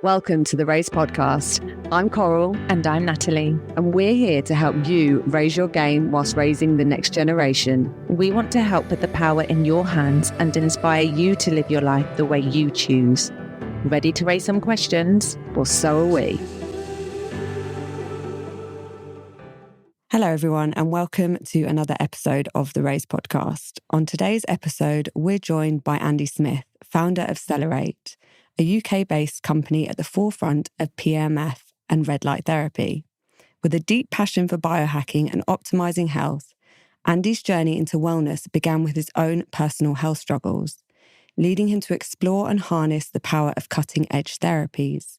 Welcome to the Raise Podcast. I'm Coral. And I'm Natalie. And we're here to help you raise your game whilst raising the next generation. We want to help put the power in your hands and inspire you to live your life the way you choose. Ready to raise some questions? Well, so are we. Hello, everyone, and welcome to another episode of the Raise Podcast. On today's episode, we're joined by Andy Smith, founder of Cellular, a UK-based company at the forefront of PEMF and red light therapy. With a deep passion for biohacking and optimizing health, Andy's journey into wellness began with his own personal health struggles, leading him to explore and harness the power of cutting-edge therapies.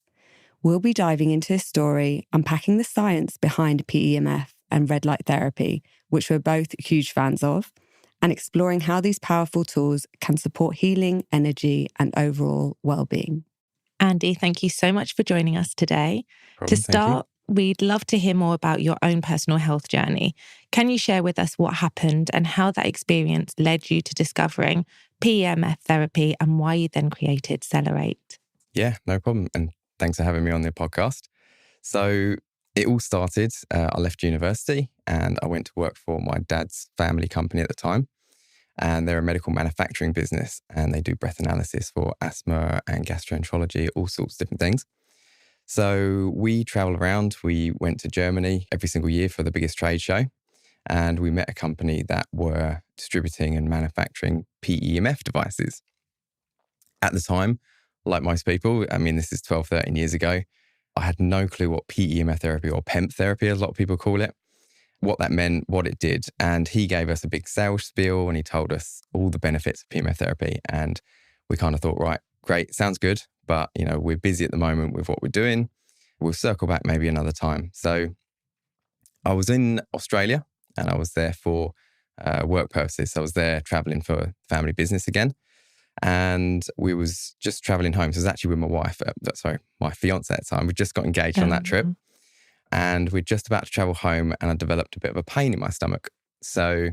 We'll be diving into his story, unpacking the science behind PEMF and red light therapy, which we're both huge fans of, and exploring how these powerful tools can support healing, energy, and overall well-being. Andy, thank you so much for joining us today. To start, we'd love to hear more about your own personal health journey. Can you share with us what happened and how that experience led you to discovering PEMF therapy and why you then created Cellular? Yeah, no problem. And thanks for having me on the podcast. So it all started, I left university and I went to work for my dad's family company at the time. And they're a medical manufacturing business and they do breath analysis for asthma and gastroenterology, all sorts of different things. So we travel around. We went to Germany every single year for the biggest trade show. And we met a company that were distributing and manufacturing PEMF devices. At the time, like most people, I mean, this is 12, 13 years ago, I had no clue what PEMF therapy or PEMF therapy, as a lot of people call it, what that meant, what it did. And he gave us a big sales spiel and he told us all the benefits of PEMF therapy. And we kind of thought, right, great, sounds good. But, you know, we're busy at the moment with what we're doing. We'll circle back maybe another time. So I was in Australia and I was there for work purposes. So I was there traveling for family business again. And we was just traveling home. So it was actually with my wife, my fiance at the time. We just got engaged on that trip. And we're just about to travel home and I developed a bit of a pain in my stomach. So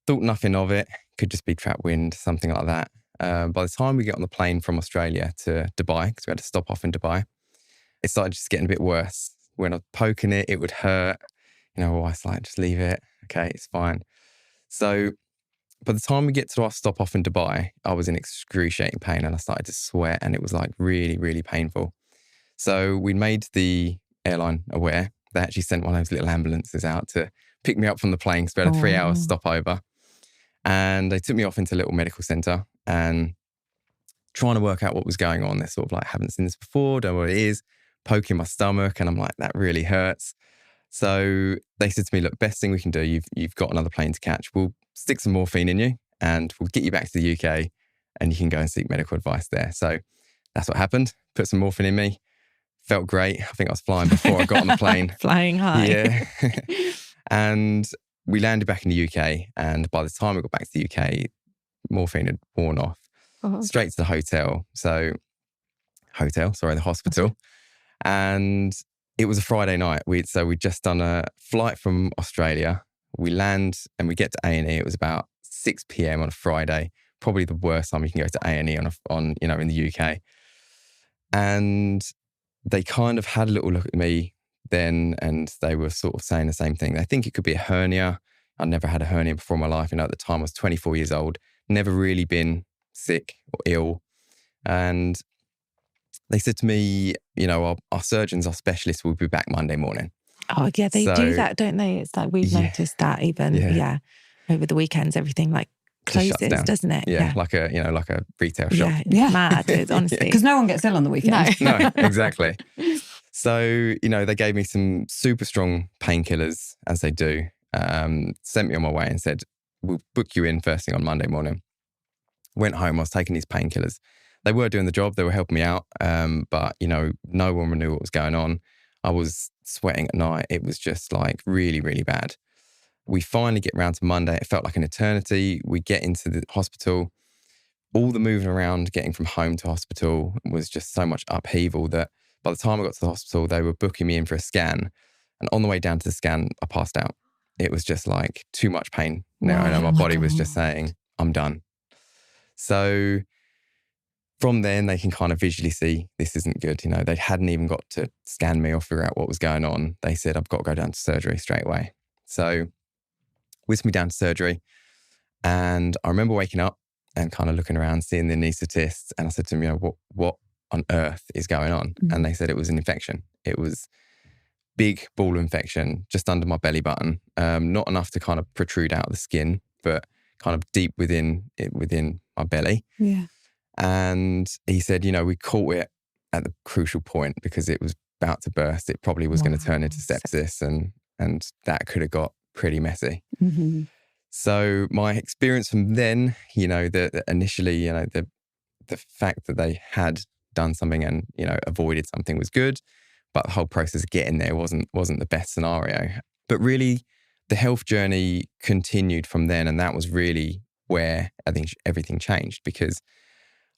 thought nothing of it, could just be trap wind, something like that. By the time we get on the plane from Australia to Dubai, because we had to stop off in Dubai, it started just getting a bit worse. When I was poking it, it would hurt. You know, my wife's like, just leave it. Okay, it's fine. So by the time we get to our stop off in Dubai, I was in excruciating pain and I started to sweat and it was like really, really painful. So we made the airline aware. They actually sent one of those little ambulances out to pick me up from the plane because we had a 3-hour stopover. And they took me off into a little medical centre and trying to work out what was going on. They're sort of like, haven't seen this before, don't know what it is, poking my stomach. And I'm like, that really hurts. So they said to me, look, best thing we can do, you've got another plane to catch. We'll stick some morphine in you and we'll get you back to the UK and you can go and seek medical advice there. So that's what happened. Put some morphine in me. Felt great. I think I was flying before I got on the plane. Flying high. Yeah. And we landed back in the UK. And by the time we got back to the UK, morphine had worn off. Straight to the hotel. The hospital. And it was a Friday night. We'd just done a flight from Australia. We land and we get to A&E. It was about 6 p.m. on a Friday. Probably the worst time you can go to A&E on in the UK. And they kind of had a little look at me then and they were sort of saying the same thing. They think it could be a hernia. I'd never had a hernia before in my life. At the time I was 24 years old, never really been sick or ill. And they said to me, our surgeons, our specialists will be back Monday morning. Oh, yeah, they do that, don't they? It's like we've noticed that even, over the weekends, everything like closes, doesn't it? Yeah, like a retail shop. Yeah, mad, it's honestly. Because no one gets ill on the weekend. No, exactly. So, they gave me some super strong painkillers, as they do, sent me on my way and said, we'll book you in first thing on Monday morning. Went home, I was taking these painkillers. They were doing the job, they were helping me out, but, no one knew what was going on. I was sweating at night. It was just like really, really bad. We finally get round to Monday. It felt like an eternity. We get into the hospital. All the moving around, getting from home to hospital was just so much upheaval that by the time I got to the hospital, they were booking me in for a scan. And on the way down to the scan, I passed out. It was just like too much pain. Now I know my body was just saying, I'm done. So from then, they can kind of visually see this isn't good. They hadn't even got to scan me or figure out what was going on. They said, I've got to go down to surgery straight away. So whisked me down to surgery. And I remember waking up and kind of looking around, seeing the anaesthetist. And I said to them, what on earth is going on? Mm-hmm. And they said it was an infection. It was big ball infection just under my belly button. Not enough to kind of protrude out the skin, but kind of deep within my belly. Yeah. And he said, we caught it at the crucial point because it was about to burst. It probably was going to turn into sepsis and that could have got pretty messy. Mm-hmm. So my experience from then, that initially, the fact that they had done something and, avoided something was good, but the whole process of getting there wasn't the best scenario. But really, the health journey continued from then. And that was really where I think everything changed, because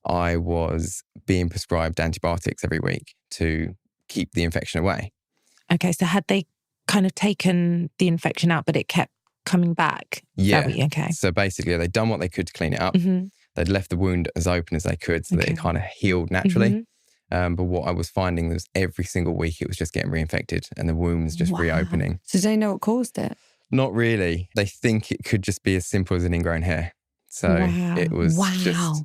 I was being prescribed antibiotics every week to keep the infection away. Okay, so had they kind of taken the infection out, but it kept coming back? Yeah. Okay. So basically, they'd done what they could to clean it up. Mm-hmm. They'd left the wound as open as they could so that it kind of healed naturally. Mm-hmm. But what I was finding was every single week it was just getting reinfected and the wound was just reopening. So do they know what caused it? Not really. They think it could just be as simple as an ingrown hair. So it was just,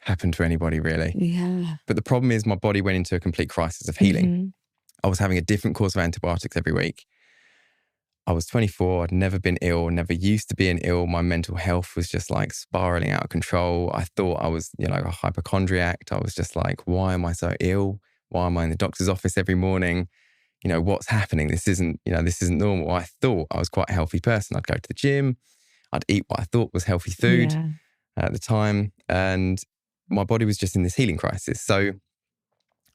happened to anybody really. Yeah. But the problem is my body went into a complete crisis of healing. Mm-hmm. I was having a different course of antibiotics every week. I was 24. I'd never been ill, never used to being ill. My mental health was just like spiraling out of control. I thought I was, a hypochondriac. I was just like, why am I so ill? Why am I in the doctor's office every morning? What's happening? This isn't normal. I thought I was quite a healthy person. I'd go to the gym. I'd eat what I thought was healthy food at the time. And my body was just in this healing crisis. So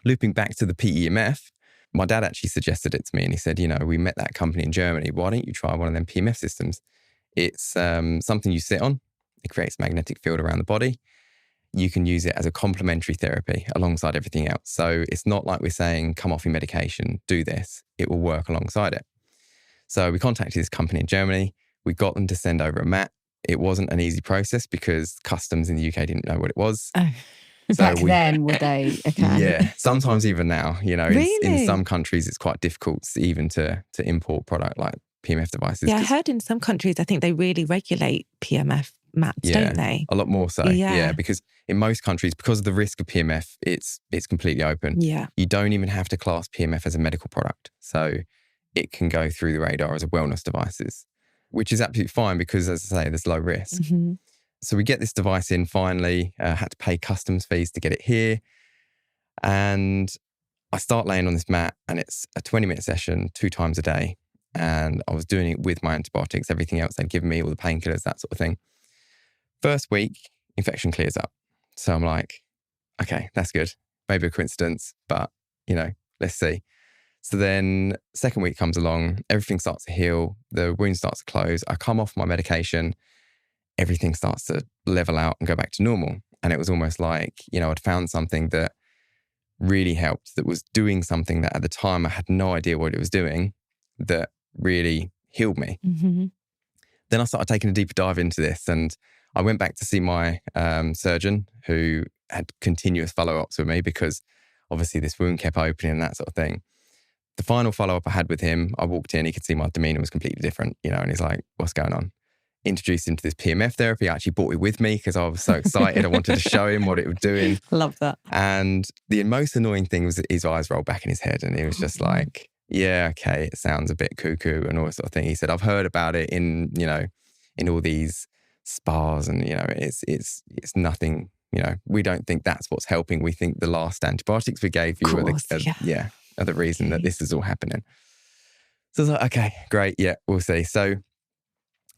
looping back to the PEMF, my dad actually suggested it to me and he said, we met that company in Germany. Why don't you try one of them PEMF systems? It's something you sit on. It creates a magnetic field around the body. You can use it as a complementary therapy alongside everything else. So it's not like we're saying, come off your medication, do this. It will work alongside it. So we contacted this company in Germany. We got them to send over a mat. It wasn't an easy process because customs in the UK didn't know what it was. Oh. So Back then, were they? Okay. Yeah, sometimes even now, Really? in some countries, it's quite difficult even to import product like PEMF devices. Yeah, I heard in some countries, I think they really regulate PEMF mats, don't they? A lot more so. Yeah, because in most countries, because of the risk of PEMF, it's completely open. Yeah. You don't even have to class PEMF as a medical product. So it can go through the radar as a wellness devices, which is absolutely fine because, as I say, there's low risk. Mm-hmm. So we get this device in finally, had to pay customs fees to get it here. And I start laying on this mat and it's a 20-minute session 2 times a day. And I was doing it with my antibiotics, everything else they'd given me, all the painkillers, that sort of thing. First week, infection clears up. So I'm like, okay, that's good. Maybe a coincidence, but, let's see. So then second week comes along, everything starts to heal, the wound starts to close. I come off my medication, everything starts to level out and go back to normal. And it was almost like, I'd found something that really helped, that was doing something that at the time I had no idea what it was doing, that really healed me. Mm-hmm. Then I started taking a deeper dive into this and I went back to see my surgeon who had continuous follow-ups with me because obviously this wound kept opening and that sort of thing. The final follow-up I had with him, I walked in, he could see my demeanor was completely different, and he's like, what's going on? Introduced him to this PEMF therapy. I actually brought it with me because I was so excited. I wanted to show him what it was doing. Love that. And the most annoying thing was that his eyes rolled back in his head and he was just like, yeah, okay, it sounds a bit cuckoo and all that sort of thing. He said, I've heard about it in all these spas and, it's nothing, we don't think that's what's helping. We think the last antibiotics we gave you are the reason that this is all happening. So I was like, okay, great. Yeah, we'll see. So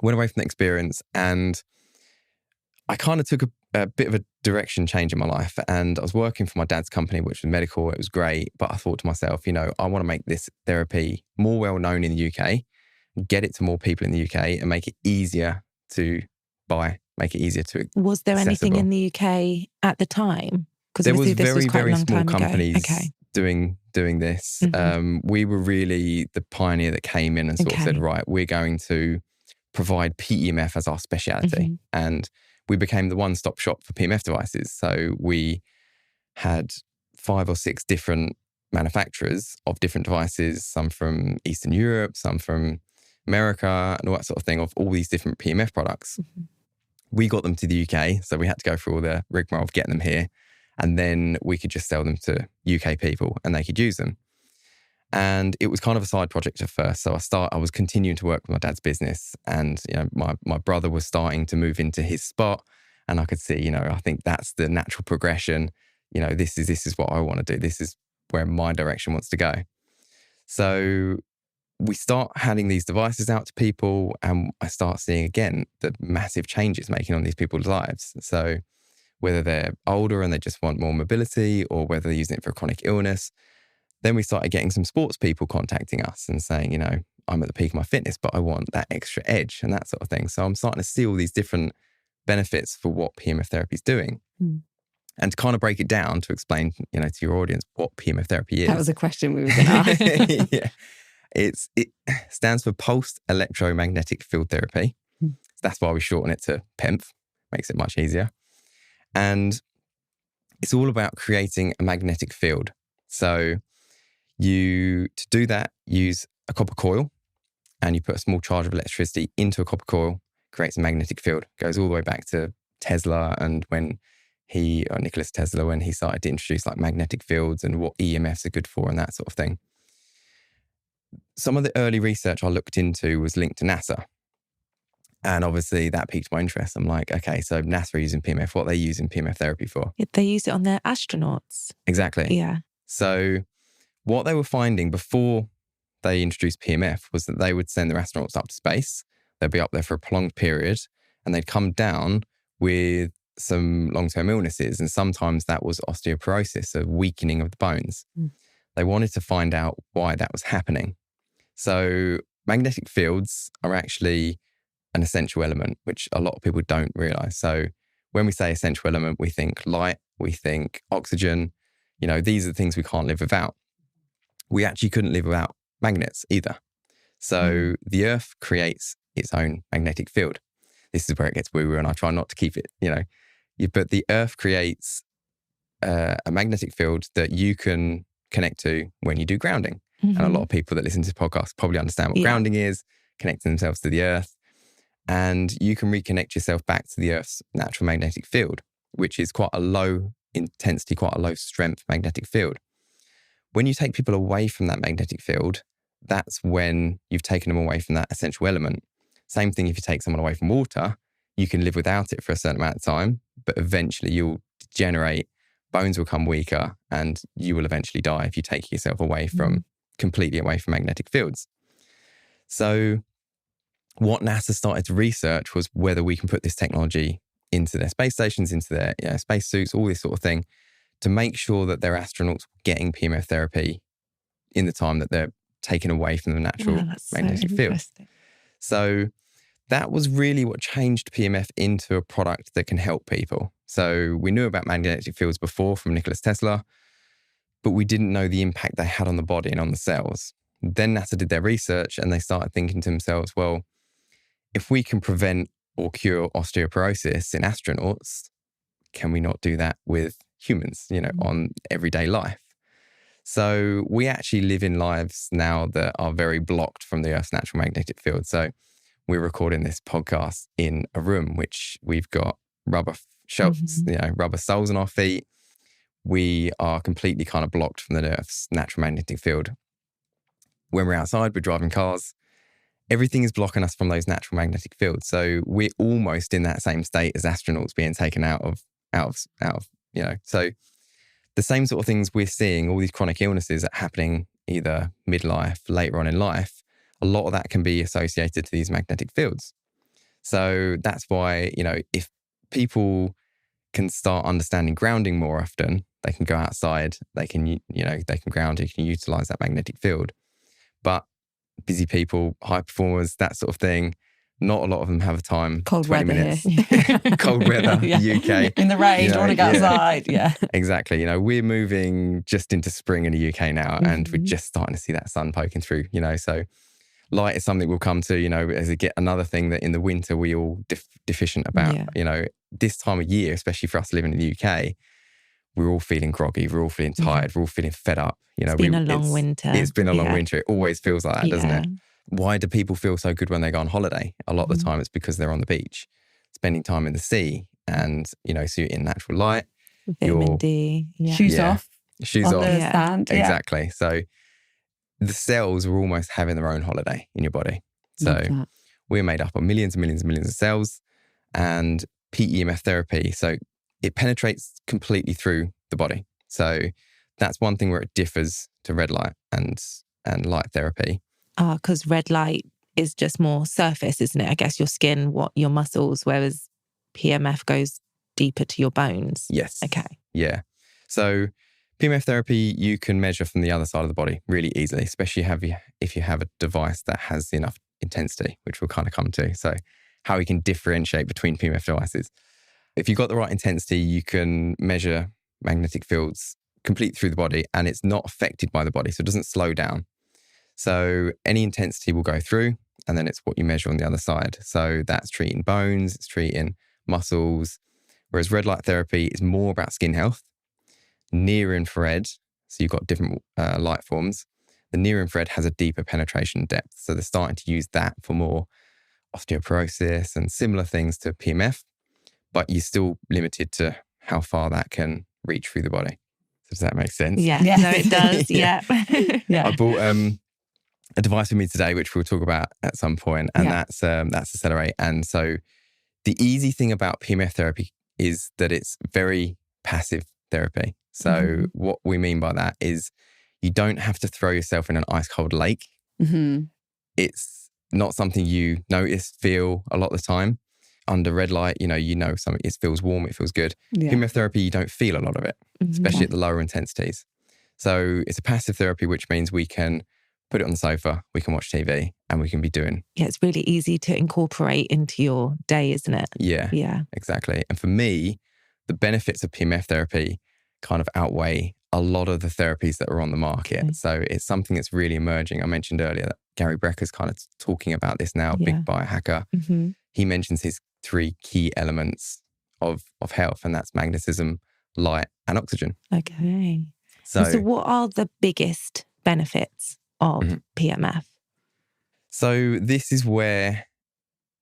went away from the experience and I kind of took a bit of a direction change in my life. And I was working for my dad's company, which was medical. It was great. But I thought to myself, I want to make this therapy more well-known in the UK, get it to more people in the UK and make it easier to buy, make it easier to Was there accessible. Anything in the UK at the time? Because there was this very, was quite very a long small time companies ago. Okay. doing this. Mm-hmm. We were really the pioneer that came in and sort of said, right, we're going to provide PEMF as our speciality. Mm-hmm. And we became the one-stop shop for PEMF devices. So we had 5 or 6 different manufacturers of different devices, some from Eastern Europe, some from America, and all that sort of thing, of all these different PEMF products. We got them to the UK, so we had to go through all the rigmarole of getting them here. And then we could just sell them to UK people and they could use them. And it was kind of a side project at first. So I was continuing to work with my dad's business, and my brother was starting to move into his spot, and I could see, I think that's the natural progression. This is what I want to do. This is where my direction wants to go. So we start handing these devices out to people, and I start seeing again the massive changes making on these people's lives. So whether they're older and they just want more mobility, or whether they're using it for a chronic illness. Then we started getting some sports people contacting us and saying, I'm at the peak of my fitness, but I want that extra edge and that sort of thing. So I'm starting to see all these different benefits for what PEMF therapy is doing. And to kind of break it down to explain, to your audience what PEMF therapy is. That was a question we were going to ask. Yeah. It stands for pulsed electromagnetic field therapy. So that's why we shorten it to PEMF. Makes it much easier. And it's all about creating a magnetic field. So to do that, use a copper coil, and you put a small charge of electricity into a copper coil, creates a magnetic field. Goes all the way back to Tesla, and when Nikola Tesla, when he started to introduce like magnetic fields and what EMFs are good for and that sort of thing. Some of the early research I looked into was linked to NASA. And obviously that piqued my interest. I'm like, okay, so NASA are using PEMF. What are they using PEMF therapy for? They use it on their astronauts. Exactly. Yeah. So what they were finding before they introduced PEMF was that they would send their astronauts up to space. They'd be up there for a prolonged period, and they'd come down with some long-term illnesses. And sometimes that was osteoporosis, a weakening of the bones. They wanted to find out why that was happening. So magnetic fields are actually an essential element, which a lot of people don't realize. So when we say essential element, we think light, we think oxygen. These are the things we can't live without. We actually couldn't live without magnets either. So the Earth creates its own magnetic field. This is where it gets woo-woo, and I try not to keep it, but the Earth creates a magnetic field that you can connect to when you do grounding. And a lot of people that listen to this podcast probably understand what grounding is, connecting themselves to the Earth. And you can reconnect yourself back to the Earth's natural magnetic field, which is quite a low intensity, quite a low strength magnetic field. When you take people away from that magnetic field, that's when you've taken them away from that essential element. Same thing if you take someone away from water, you can live without it for a certain amount of time, but eventually you'll degenerate, bones will become weaker, and you will eventually die if you take yourself away from, completely away from magnetic fields. So what NASA started to research was whether we can put this technology into their space stations, into their space suits, all this sort of thing, to make sure that their astronauts were getting PEMF therapy in the time that they're taken away from the natural magnetic field. So that was really what changed PEMF into a product that can help people. So we knew about magnetic fields before from Nikola Tesla, but we didn't know the impact they had on the body and on the cells. Then NASA did their research and they started thinking to themselves, well, if we can prevent or cure osteoporosis in astronauts, can we not do that with humans, on everyday life? So we actually live in lives now that are very blocked from the Earth's natural magnetic field. So we're recording this podcast in a room which we've got rubber shelves, rubber soles on our feet. We are completely kind of blocked from the Earth's natural magnetic field. When we're outside, we're driving cars. Everything is blocking us from those natural magnetic fields. So we're almost in that same state as astronauts being taken out of. So the same sort of things we're seeing, all these chronic illnesses that are happening either midlife, later on in life, a lot of that can be associated to these magnetic fields. So that's why, if people can start understanding grounding more often, they can go outside, they can ground, they can utilize that magnetic field. But busy people, high performers, that sort of thing, not a lot of them have time. Cold 20 weather minutes. here. Cold weather, UK. In the rain, don't want to go outside. Yeah. Exactly. We're moving just into spring in the UK now, and we're just starting to see that sun poking through, so light is something we'll come to, as we get another thing that in the winter we all deficient about, this time of year, especially for us living in the UK, we're all feeling groggy, we're all feeling tired, we're all feeling fed up. It's been a long winter. It's been a long winter. It always feels like that, doesn't it? Why do people feel so good when they go on holiday? A lot of the time it's because they're on the beach, spending time in the sea, and, so you're in natural light. Vitamin D. Shoes off. Shoes on off. the sand. Exactly. So the cells are almost having their own holiday in your body. So we're made up of millions and millions and millions of cells, and PEMF therapy. So it penetrates completely through the body. So that's one thing where it differs to red light and light therapy. Because red light is just more surface, isn't it? I guess your skin, your muscles, whereas PEMF goes deeper to your bones. Yes. Okay. Yeah. So PEMF therapy you can measure from the other side of the body really easily, especially if you have a device that has enough intensity, which we'll kind of come to. So how we can differentiate between PEMF devices. If you've got the right intensity, you can measure magnetic fields complete through the body, and it's not affected by the body, so it doesn't slow down. So any intensity will go through, and then it's what you measure on the other side. So that's treating bones, it's treating muscles, whereas red light therapy is more about skin health. Near infrared, so you've got different light forms. The near infrared has a deeper penetration depth, so they're starting to use that for more osteoporosis and similar things to PEMF, but you're still limited to how far that can reach through the body. So does that make sense? Yeah. No, it does. Yeah. I bought a device with me today, which we'll talk about at some point, and that's Accelerate. And so the easy thing about PEMF therapy is that it's very passive therapy. So what we mean by that is you don't have to throw yourself in an ice cold lake. It's not something you notice, feel a lot of the time. Under red light, something, it feels warm, it feels good. PEMF therapy, you don't feel a lot of it, especially at the lower intensities. So it's a passive therapy, which means we can put it on the sofa, we can watch TV, and we can be doing. Yeah, it's really easy to incorporate into your day, isn't it? Yeah, exactly. And for me, the benefits of PEMF therapy kind of outweigh a lot of the therapies that are on the market. So it's something that's really emerging. I mentioned earlier that Gary Brecker's kind of talking about this now, big biohacker. He mentions his 3 key elements of health, and that's magnetism, light, and oxygen. Okay. So what are the biggest benefits of PEMF? So this is where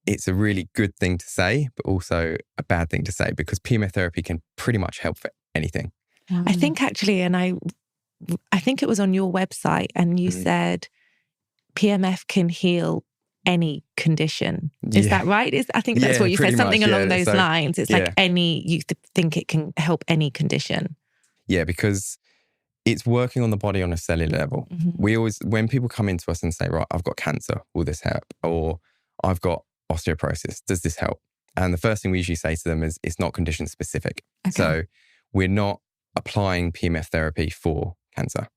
it's a really good thing to say, but also a bad thing to say, because PEMF therapy can pretty much help for anything. I think actually, and I think it was on your website, and you said PEMF can heal any condition. Is that right? I think that's what you said, something along those lines. It's like you think it can help any condition. Yeah, because it's working on the body on a cellular level. We always, when people come into us and say, right, I've got cancer, will this help? Or I've got osteoporosis, does this help? And the first thing we usually say to them is it's not condition specific. Okay. So we're not applying PEMF therapy for cancer.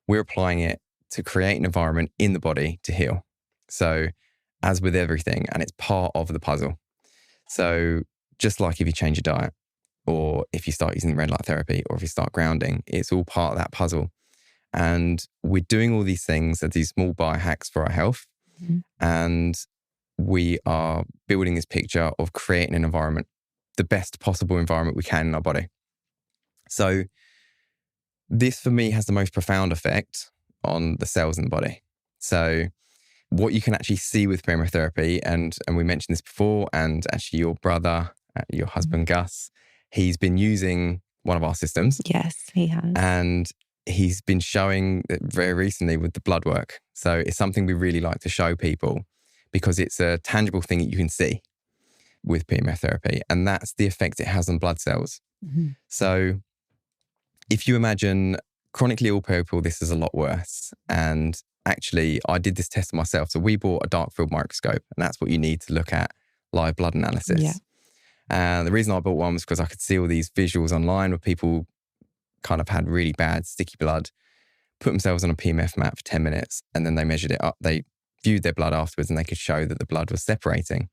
We're applying it to create an environment in the body to heal. So as with everything, and it's part of the puzzle. So just like if you change your diet, or if you start using red light therapy, or if you start grounding, it's all part of that puzzle. And we're doing all these things as these small biohacks for our health. And we are building this picture of creating an environment, the best possible environment we can in our body. So this for me has the most profound effect on the cells in the body. So what you can actually see with PEMF therapy, and we mentioned this before, and actually your brother, your husband Gus, he's been using one of our systems. Yes, he has. And he's been showing it very recently with the blood work. So it's something we really like to show people because it's a tangible thing that you can see with PEMF therapy. And that's the effect it has on blood cells. So if you imagine chronically ill people, this is a lot worse. And actually, I did this test myself. So we bought a dark field microscope, and that's what you need to look at live blood analysis. Yeah. And the reason I bought one was because I could see all these visuals online where people kind of had really bad sticky blood, put themselves on a PEMF mat for 10 minutes, and then they measured it up. They viewed their blood afterwards, and they could show that the blood was separating.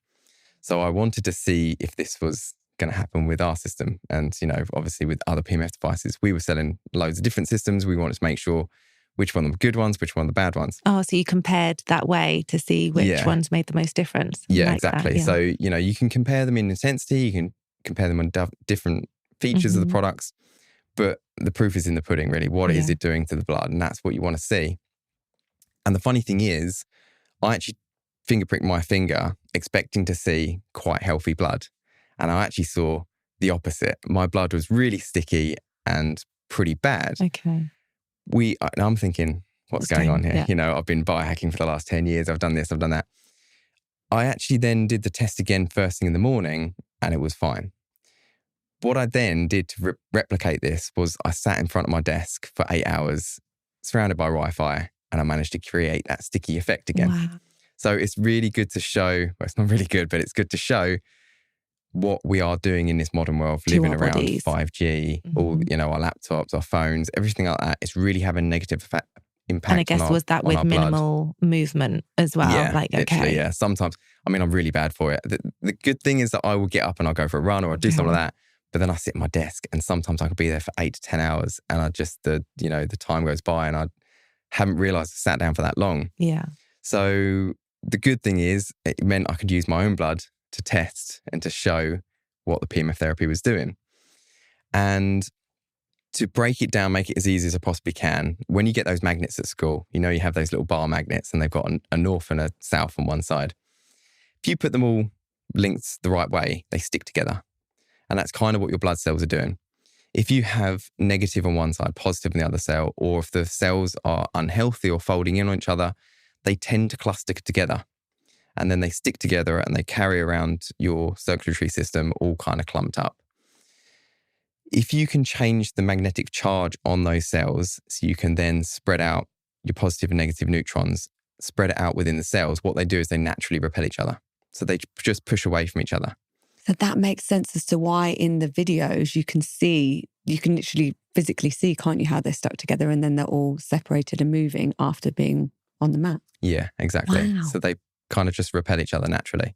So I wanted to see if this was going to happen with our system. And, obviously with other PEMF devices, we were selling loads of different systems. We wanted to make sure which one of the good ones, which one of the bad ones. Oh, so you compared that way to see which ones made the most difference. Yeah, exactly. So, you can compare them in intensity, you can compare them on different features of the products, But the proof is in the pudding, really. What is it doing to the blood? And that's what you want to see. And the funny thing is, I actually finger pricked my finger expecting to see quite healthy blood. And I actually saw the opposite. My blood was really sticky and pretty bad. Okay. And I'm thinking, what's going on here? Yeah. I've been biohacking for the last 10 years. I've done this, I've done that. I actually then did the test again first thing in the morning and it was fine. What I then did to replicate this was I sat in front of my desk for 8 hours, surrounded by Wi-Fi, and I managed to create that sticky effect again. Wow. So it's really good to show, well, it's not really good, but it's good to show what we are doing in this modern world, living around bodies. 5G, all, our laptops, our phones, everything like that. It's really having a negative impact. And I guess was that with minimal movement as well? Yeah, literally, yeah. Sometimes, I'm really bad for it. The good thing is that I will get up and I'll go for a run or I'll do something like that. But then I sit at my desk and sometimes I could be there for 8 to 10 hours and I just, the time goes by and I haven't realised I sat down for that long. Yeah. So the good thing is it meant I could use my own blood to test and to show what the PEMF therapy was doing. And to break it down, make it as easy as I possibly can, when you get those magnets at school, you have those little bar magnets and they've got a north and a south on one side. If you put them all linked the right way, they stick together. And that's kind of what your blood cells are doing. If you have negative on one side, positive on the other cell, or if the cells are unhealthy or folding in on each other, they tend to cluster together. And then they stick together and they carry around your circulatory system all kind of clumped up. If you can change the magnetic charge on those cells, so you can then spread out your positive and negative neutrons, spread it out within the cells, what they do is they naturally repel each other. So they just push away from each other. So that makes sense as to why in the videos you can literally physically see, can't you, how they're stuck together and then they're all separated and moving after being on the mat. Yeah, exactly. Wow. So they kind of just repel each other naturally.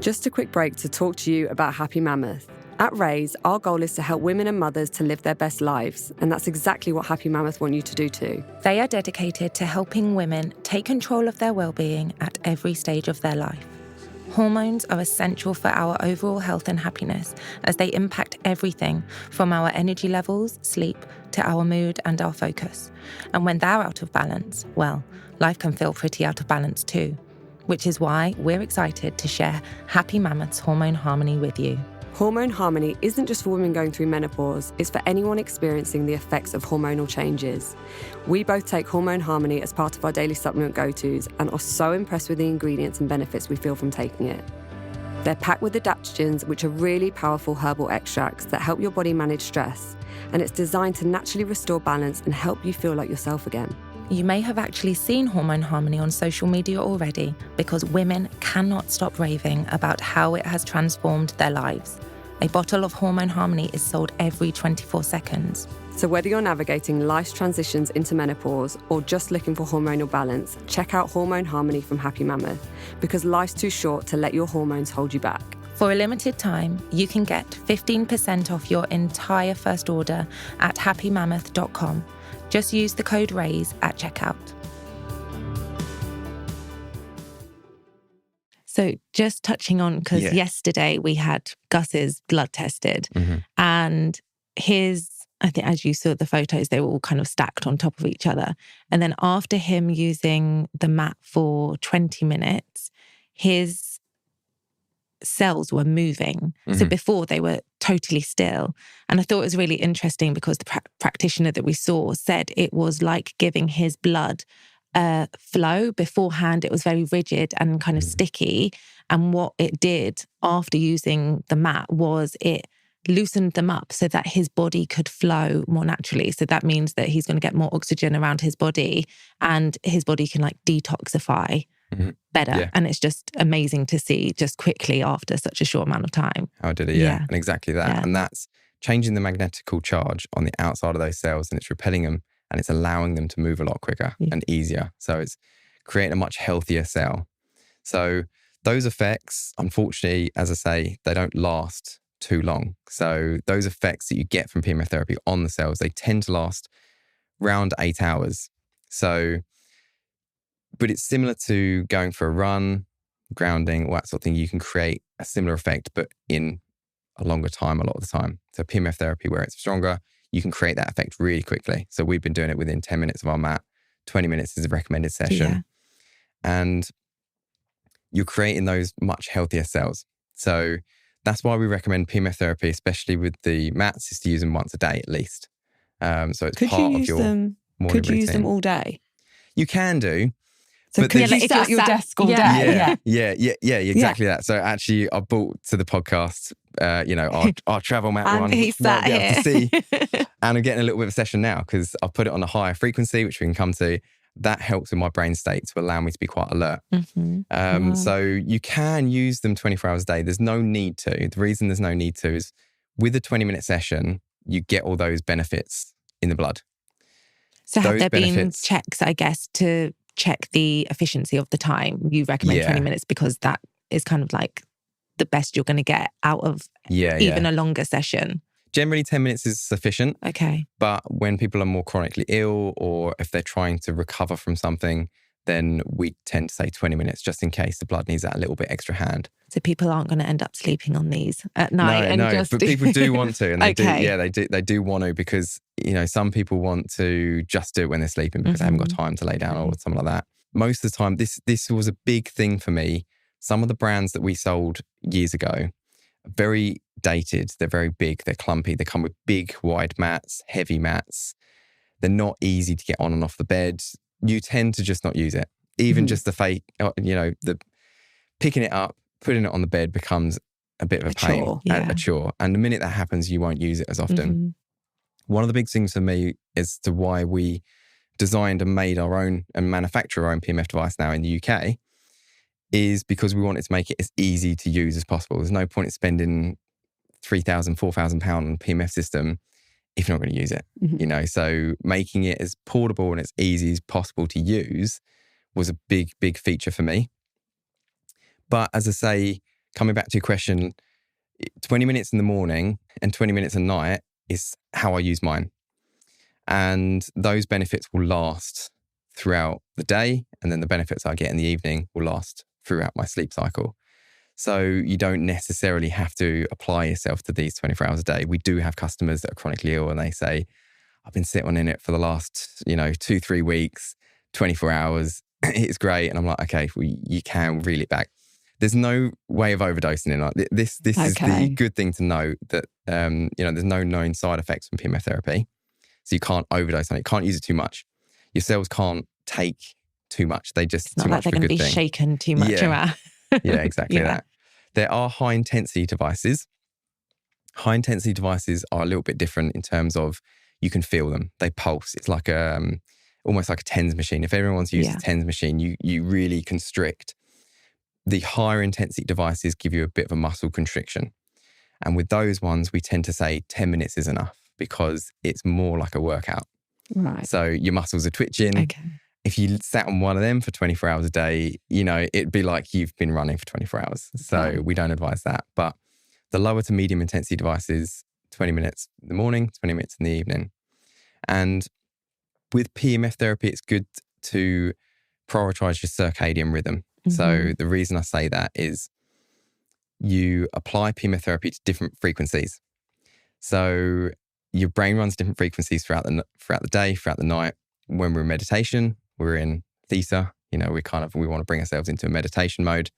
Just a quick break to talk to you about Happy Mammoth. At Raise, our goal is to help women and mothers to live their best lives, and that's exactly what Happy Mammoth want you to do too. They are dedicated to helping women take control of their well-being at every stage of their life. Hormones are essential for our overall health and happiness as they impact everything from our energy levels, sleep, to our mood and our focus. And when they're out of balance, well, life can feel pretty out of balance too, which is why we're excited to share Happy Mammoth's Hormone Harmony with you. Hormone Harmony isn't just for women going through menopause, it's for anyone experiencing the effects of hormonal changes. We both take Hormone Harmony as part of our daily supplement go-tos and are so impressed with the ingredients and benefits we feel from taking it. They're packed with adaptogens, which are really powerful herbal extracts that help your body manage stress, and it's designed to naturally restore balance and help you feel like yourself again. You may have actually seen Hormone Harmony on social media already because women cannot stop raving about how it has transformed their lives. A bottle of Hormone Harmony is sold every 24 seconds. So whether you're navigating life's transitions into menopause or just looking for hormonal balance, check out Hormone Harmony from Happy Mammoth, because life's too short to let your hormones hold you back. For a limited time, you can get 15% off your entire first order at happymammoth.com. Just use the code RAISE at checkout. So just touching on, because yesterday we had Gus's blood tested and I think as you saw the photos, they were all kind of stacked on top of each other. And then after him using the mat for 20 minutes, his cells were moving. So before they were totally still. And I thought it was really interesting because the practitioner that we saw said it was like giving his blood flow. Beforehand, it was very rigid and kind of sticky. And what it did after using the mat was it loosened them up so that his body could flow more naturally. So that means that he's going to get more oxygen around his body and his body can like detoxify better. Yeah. And it's just amazing to see just quickly after such a short amount of time. How did it? Yeah. And exactly that. Yeah. And that's changing the magnetical charge on the outside of those cells and it's repelling them and it's allowing them to move a lot quicker and easier. So it's creating a much healthier cell. So those effects, unfortunately, as I say, they don't last too long. So those effects that you get from PEMF therapy on the cells, they tend to last around 8 hours. So, but it's similar to going for a run, grounding, all that sort of thing. You can create a similar effect, but in a longer time a lot of the time. So PEMF therapy, where it's stronger, you can create that effect really quickly. So we've been doing it within 10 minutes of our mat. 20 minutes is a recommended session. And you're creating those much healthier cells. So that's why we recommend PEMF therapy, especially with the mats, is to use them once a day at least. So it's part of your morning routine. Could you use them all day? You can do. So could you sit at your desk all day? Yeah, exactly that. So actually, I brought to the podcast, our travel mat one. He's sat here. To see. And I'm getting a little bit of a session now because I've put it on a higher frequency, which we can come to. That helps with my brain state to allow me to be quite alert. So you can use them 24 hours a day. There's no need to. The reason there's no need to is with a 20-minute session, you get all those benefits in the blood. So have there been checks, I guess, to check the efficiency of the time? You recommend 20 minutes because that is kind of like the best you're going to get out of even a longer session. Generally, 10 minutes is sufficient. Okay. But when people are more chronically ill or if they're trying to recover from something, then we tend to say 20 minutes just in case the blood needs that a little bit extra hand. So people aren't going to end up sleeping on these at night. But people do want to. And they do want to because, some people want to just do it when they're sleeping because they haven't got time to lay down or something like that. Most of the time, this was a big thing for me. Some of the brands that we sold years ago, very dated, they're very big, they're clumpy, they come with big wide mats, heavy mats. They're not easy to get on and off the bed. You tend to just not use it. Even just the the picking it up, putting it on the bed becomes a bit of a pain, a chore. And the minute that happens, you won't use it as often. One of the big things for me as to why we designed and made our own and manufacture our own PEMF device now in the UK is because we wanted to make it as easy to use as possible. There's no point in spending £3,000, £4,000 on a PEMF system if you're not going to use it. So making it as portable and as easy as possible to use was a big, big feature for me. But as I say, coming back to your question, 20 minutes in the morning and 20 minutes at night is how I use mine. And those benefits will last throughout the day. And then the benefits I get in the evening will last throughout my sleep cycle. So you don't necessarily have to apply yourself to these 24 hours a day. We do have customers that are chronically ill and they say, I've been sitting in it for the last, 2-3 weeks, 24 hours. It's great. And I'm like, okay, you can reel it back. There's no way of overdosing it. This is the good thing to know that, there's no known side effects from PEMF therapy. So you can't overdose on it. You can't use it too much. Your cells can't take too much. They just it's not too like much they're going to be shaken too much around. Yeah, exactly that. There are high intensity devices. High intensity devices are a little bit different in terms of you can feel them. They pulse. It's like almost like a TENS machine. If everyone's used a TENS machine, you really constrict. The higher intensity devices give you a bit of a muscle constriction. And with those ones, we tend to say 10 minutes is enough because it's more like a workout. Right. So your muscles are twitching. Okay. If you sat on one of them for 24 hours a day, it'd be like you've been running for 24 hours. So we don't advise that. But the lower to medium intensity devices, 20 minutes in the morning, 20 minutes in the evening. And with PEMF therapy, it's good to prioritize your circadian rhythm. So the reason I say that is you apply PEMF therapy to different frequencies. So your brain runs different frequencies throughout the day, throughout the night. When we're in meditation, we're in theta. We want to bring ourselves into a meditation mode.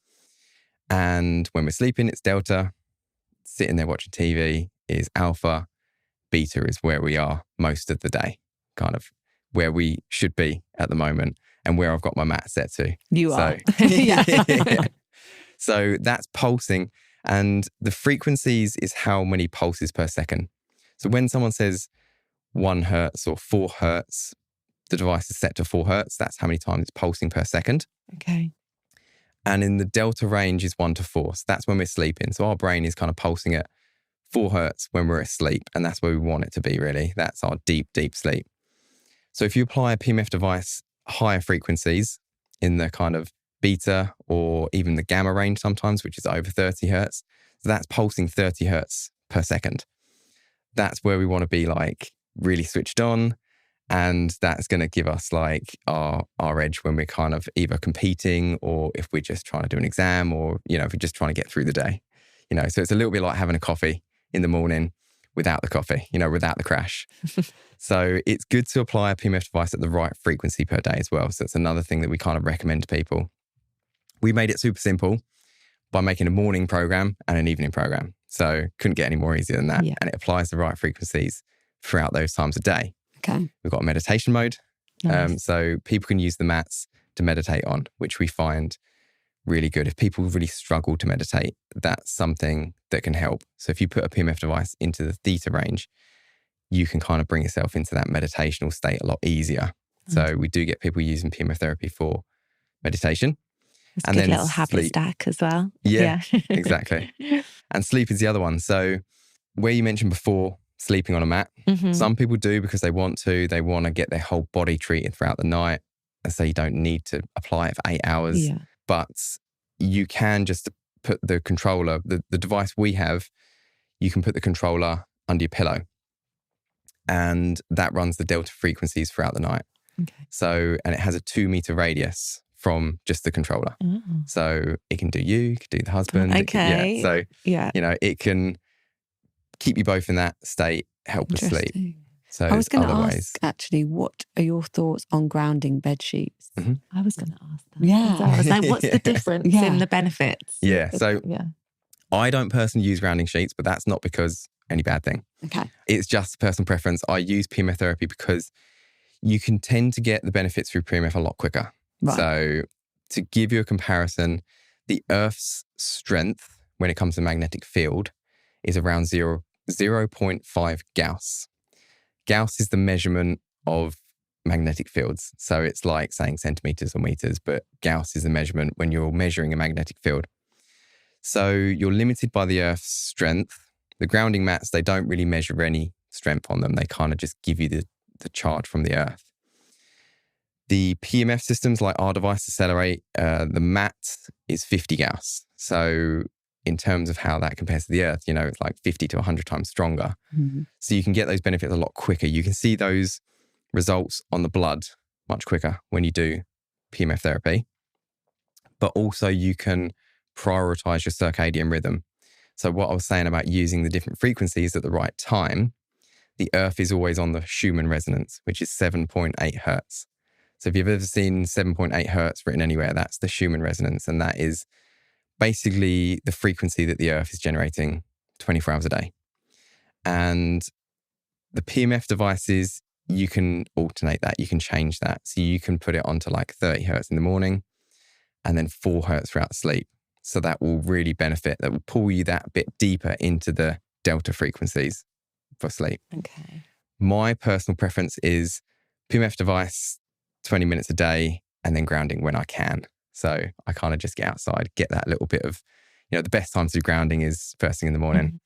And when we're sleeping, it's delta. Sitting there watching TV is alpha. Beta is where we are most of the day, kind of where we should be at the moment and where I've got my mat set to. You are. So that's pulsing. And the frequencies is how many pulses per second. So when someone says 1 hertz or 4 hertz, the device is set to 4 hertz. That's how many times it's pulsing per second. Okay. And in the delta range is 1 to 4. So that's when we're sleeping. So our brain is kind of pulsing at 4 hertz when we're asleep. And that's where we want it to be, really. That's our deep, deep sleep. So if you apply a PEMF device, higher frequencies in the kind of beta or even the gamma range sometimes, which is over 30 hertz. So that's pulsing 30 hertz per second. That's where we want to be like really switched on. And that's going to give us like our edge when we're kind of either competing or if we're just trying to do an exam or, if we're just trying to get through the day. So it's a little bit like having a coffee. in the morning without the coffee, without the crash. So it's good to apply a PEMF device at the right frequency per day as well. So it's another thing that we kind of recommend to people. We made it super simple by making a morning program and an evening program. So couldn't get any more easier than that. Yeah. And it applies the right frequencies throughout those times of day. Okay. We've got a meditation mode. Nice. So people can use the mats to meditate on, which we find really good. If people really struggle to meditate, that's something that can help. So if you put a PEMF device into the theta range, you can kind of bring yourself into that meditational state a lot easier. So we do get people using PEMF therapy for meditation. It's and a good then little habit sleep. stack as well. Yeah. Exactly. And sleep is the other one. So where you mentioned before, sleeping on a mat, some people do because they want to get their whole body treated throughout the night. And so you don't need to apply it for 8 hours. Yeah. But you can just put the controller, the device we have, you can put the controller under your pillow. And that runs the delta frequencies throughout the night. Okay. So, and it has a 2-meter radius from just the controller. Oh. So it can do you can do the husband. Okay. It can keep you both in that state, help with sleep. Interesting. So I was going to other ask, ways. actually, what are your thoughts on grounding bed sheets? I was going to ask that. Yeah. So I was like, what's the difference Yeah. in the benefits? Yeah. So Yeah. I don't personally use grounding sheets, but that's not because any bad thing. Okay. It's just personal preference. I use PEMF therapy because you can tend to get the benefits through PEMF a lot quicker. Right. So to give you a comparison, the Earth's strength when it comes to magnetic field is around 0.5 Gauss. Gauss is the measurement of magnetic fields. So it's like saying centimeters or meters, but Gauss is the measurement when you're measuring a magnetic field. So you're limited by the Earth's strength. The grounding mats, they don't really measure any strength on them. They kind of just give you the charge from the Earth. The PEMF systems like our device, Cellular, the mat is 50 Gauss. So in terms of how that compares to the Earth, it's like 50 to 100 times stronger. Mm-hmm. So you can get those benefits a lot quicker. You can see those results on the blood much quicker when you do PEMF therapy. But also you can prioritize your circadian rhythm. So what I was saying about using the different frequencies at the right time, the Earth is always on the Schumann resonance, which is 7.8 hertz. So if you've ever seen 7.8 hertz written anywhere, that's the Schumann resonance. And that is basically the frequency that the Earth is generating 24 hours a day. And the PEMF devices, you can alternate that. You can change that. So you can put it onto like 30 hertz in the morning and then 4 hertz throughout sleep. So that will really benefit. That will pull you that bit deeper into the delta frequencies for sleep. Okay. My personal preference is PEMF device, 20 minutes a day, and then grounding when I can. So I kind of just get outside, get that little bit of, the best time to do grounding is first thing in the morning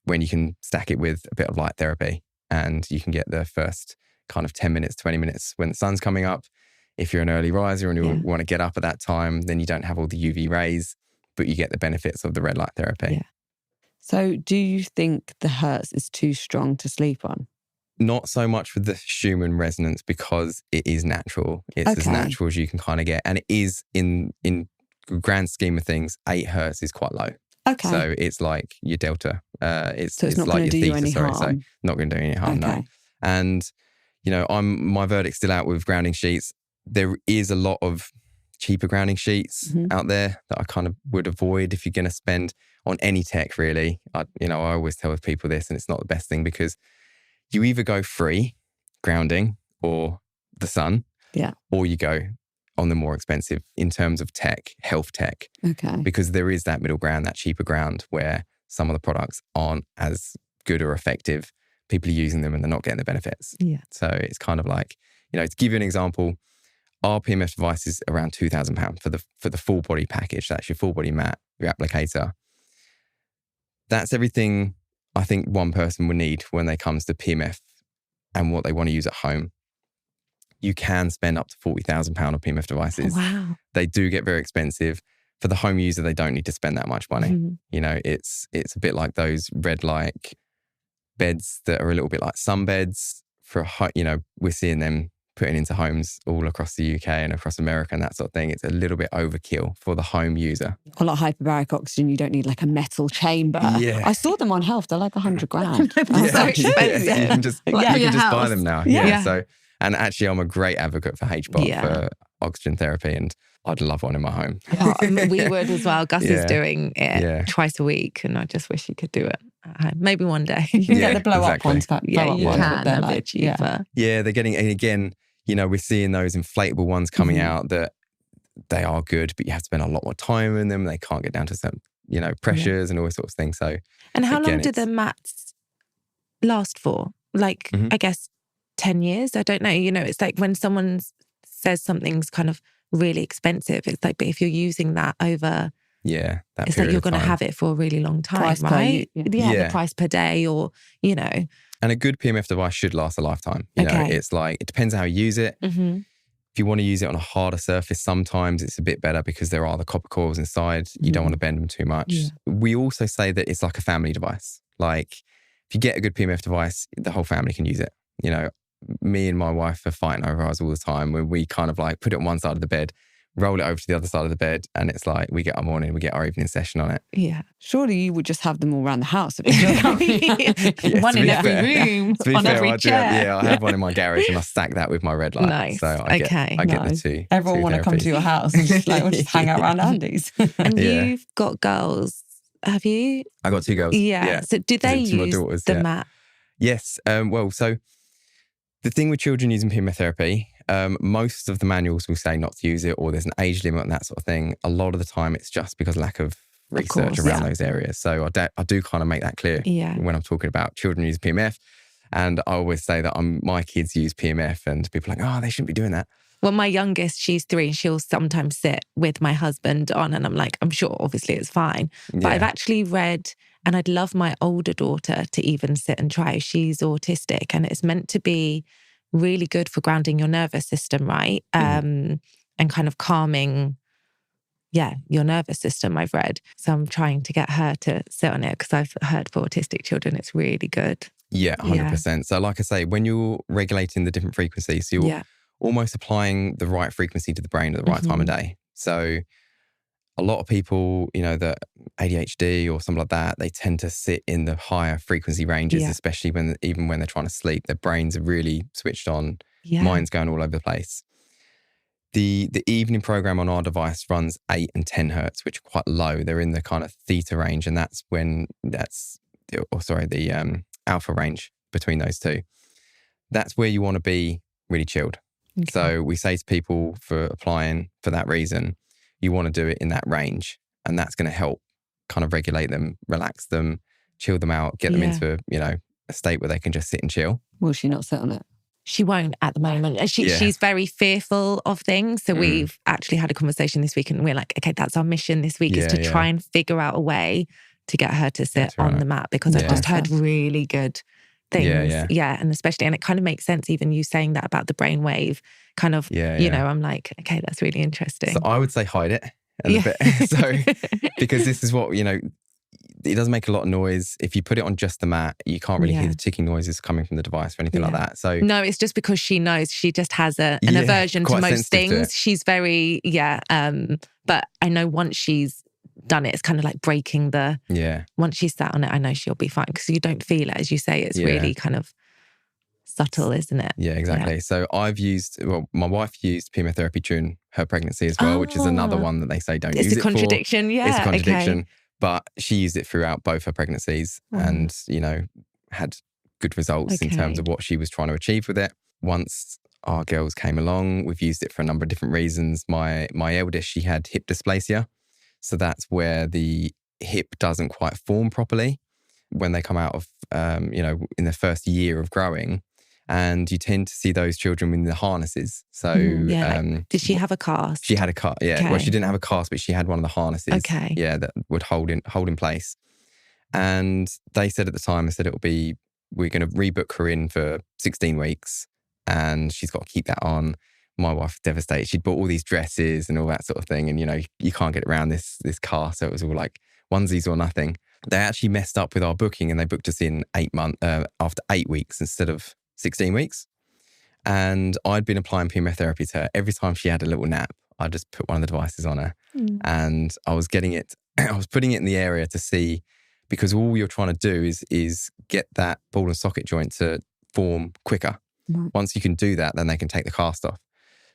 when you can stack it with a bit of light therapy and you can get the first kind of 10 minutes, 20 minutes when the sun's coming up. If you're an early riser and you want to get up at that time, then you don't have all the UV rays, but you get the benefits of the red light therapy. Yeah. So do you think the hertz is too strong to sleep on? Not so much with the Schumann resonance because it is natural. It's as natural as you can kind of get. And it is in grand scheme of things, 8 hertz is quite low. Okay. So it's like your delta. It's not like going to do you any harm. So not going to do any harm, no. And, my verdict's still out with grounding sheets. There is a lot of cheaper grounding sheets out there that I kind of would avoid if you're going to spend on any tech, really. I always tell people this, and it's not the best thing because you either go free grounding or the sun, or you go on the more expensive in terms of tech, health tech. Okay. Because there is that middle ground, that cheaper ground where some of the products aren't as good or effective. People are using them and they're not getting the benefits. Yeah. So it's kind of like, to give you an example, our PEMF device is around £2,000 for the full body package. That's your full body mat, your applicator. That's everything I think one person would need when they comes to PEMF and what they want to use at home. You can spend up to £40,000 on PEMF devices. Oh, wow. They do get very expensive. For the home user, they don't need to spend that much money. It's a bit like those red light beds that are a little bit like sunbeds. We're seeing them putting into homes all across the UK and across America and that sort of thing, it's a little bit overkill for the home user. Or like hyperbaric oxygen, you don't need like a metal chamber. Yeah. I saw them on Health. They're like 100 grand. So expensive. You can just buy them now. Yeah. So, and actually, I'm a great advocate for HBOT, for oxygen therapy, and I'd love one in my home. Oh, we would as well. Gus is doing it twice a week, and I just wish he could do it at home. Maybe one day. You can get the blow-up ones. You can. They're like cheaper. Yeah, they're getting, and again, we're seeing those inflatable ones coming out that they are good, but you have to spend a lot more time in them. They can't get down to some, pressures and all sorts of things. So, and how long do the mats last for? Like, I guess 10 years? I don't know. It's like when someone says something's kind of really expensive, it's like, but if you're using that over, it's like you're going to have it for a really long time, price right? The price per day, or And a good PEMF device should last a lifetime. It's like, it depends how you use it. If you want to use it on a harder surface, sometimes it's a bit better because there are the copper coils inside. You don't want to bend them too much. We also say that it's like a family device. Like, if you get a good PEMF device, the whole family can use it. Me and my wife are fighting over ours all the time, where we kind of like put it on one side of the bed, roll it over to the other side of the bed, and it's like we get our morning, we get our evening session on it. Yeah. Surely you would just have them all around the house. One in every room, on every chair. I have one in my garage and I stack that with my red light. Nice. So I get the two. Everyone want to come to your house and just like, we'll just hang out around Andy's. And you've got girls, have you? I got two girls. Yeah. So do they use the mat? Yes. So the thing with children using PEMF therapy, most of the manuals will say not to use it, or there's an age limit and that sort of thing. A lot of the time, it's just because lack of research around those areas. So I do kind of make that clear when I'm talking about children using PEMF. And I always say that my kids use PEMF, and people are like, oh, they shouldn't be doing that. Well, my youngest, she's 3, and she'll sometimes sit with my husband on, and I'm like, I'm sure obviously it's fine. But I've actually read, and I'd love my older daughter to even sit and try. She's autistic, and it's meant to be really good for grounding your nervous system, right? And kind of calming, your nervous system, I've read. So I'm trying to get her to sit on it, because I've heard for autistic children, it's really good. Yeah, 100%. So like I say, when you're regulating the different frequencies, you're almost applying the right frequency to the brain at the right time of day. So a lot of people, that ADHD or something like that, they tend to sit in the higher frequency ranges, especially when they're trying to sleep. Their brains are really switched on, mind's going all over the place. The evening program on our device runs 8 and 10 hertz, which are quite low. They're in the kind of theta range, and that's the alpha range between those two. That's where you want to be really chilled. Okay. So we say to people, for applying for that reason, you want to do it in that range, and that's going to help kind of regulate them, relax them, chill them out, get them into a state where they can just sit and chill. Will she not sit on it? She won't at the moment. She's very fearful of things. So we've actually had a conversation this week, and we're like, okay, that's our mission this week, is to try and figure out a way to get her to sit on the mat, because I've just heard really good things. And especially, and it kind of makes sense, even you saying that about the brainwave kind of, I'm like, okay, that's really interesting. So I would say hide it a little bit. So, because this is what, it does make a lot of noise. If you put it on just the mat, you can't really hear the ticking noises coming from the device or anything like that. So no, it's just because she knows, she just has an aversion to most things. She's very, but I know once she's done it, it's kind of like breaking the, once she's sat on it, I know she'll be fine, because you don't feel it, as you say. It's really kind of subtle, isn't it? Yeah, exactly. So my wife used PEMF therapy during her pregnancy as well, which is another one that they say don't use it for. It's a contradiction, It's a contradiction. Okay. But she used it throughout both her pregnancies and, had good results in terms of what she was trying to achieve with it. Once our girls came along, we've used it for a number of different reasons. My eldest, she had hip dysplasia. So that's where the hip doesn't quite form properly when they come out of, in the first year of growing. And you tend to see those children in the harnesses. So, did she have a cast? She had a cast. Yeah. Okay. Well, she didn't have a cast, but she had one of the harnesses. Okay. Yeah, that would hold in place. And they said at the time, we're going to rebook her in for 16 weeks, and she's got to keep that on. My wife was devastated. She'd bought all these dresses and all that sort of thing, and you can't get around this cast. So it was all like onesies or nothing. They actually messed up with our booking, and they booked us in after 8 weeks instead of 16 weeks. And I'd been applying PEMF therapy to her. Every time she had a little nap, I'd just put one of the devices on her. And I was putting it in the area to see, because all you're trying to do is get that ball and socket joint to form quicker. Once you can do that, then they can take the cast off.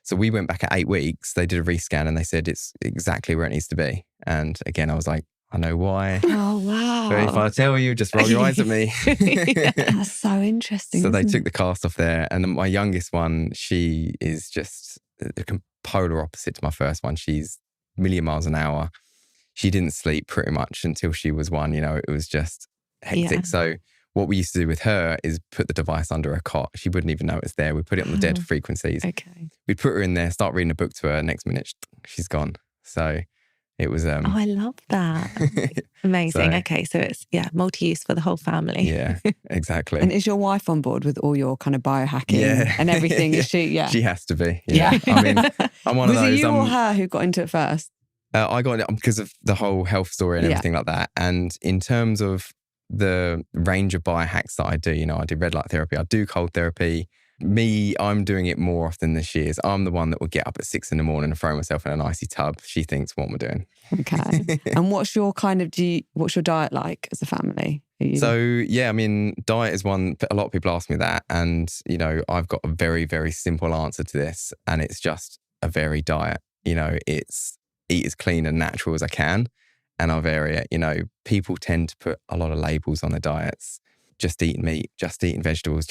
So we went back at 8 weeks, they did a rescan and they said it's exactly where it needs to be. And again, I was like, I know why. Oh, wow. But if I tell you, just roll your eyes at me. That's so interesting. So they took the cast off there. And my youngest one, she is just the polar opposite to my first one. She's a million miles an hour. She didn't sleep pretty much until she was 1. It was just hectic. Yeah. So what we used to do with her is put the device under her cot. She wouldn't even know it was there. We put it on the dead frequencies. Okay. We'd put her in there, start reading a book to her. Next minute, she's gone. So it was... Oh, I love that. Amazing. Okay, so it's, multi-use for the whole family. Yeah, exactly. And is your wife on board with all your kind of biohacking and everything? Is she? Yeah. She has to be. Yeah. I mean, I'm one of those... Was it you or her who got into it first? I got it because of the whole health story and everything like that. And in terms of the range of biohacks that I do, I do red light therapy, I do cold therapy. I'm doing it more often than she is. I'm the one that will get up at 6 a.m. and throw myself in an icy tub. She thinks what we're doing. Okay. And what's your diet like as a family? So, diet is one, a lot of people ask me that. And, I've got a very, very simple answer to this. And it's just a varied diet. It's eat as clean and natural as I can. And I'll vary it. People tend to put a lot of labels on their diets. Just eating meat, just eating vegetables,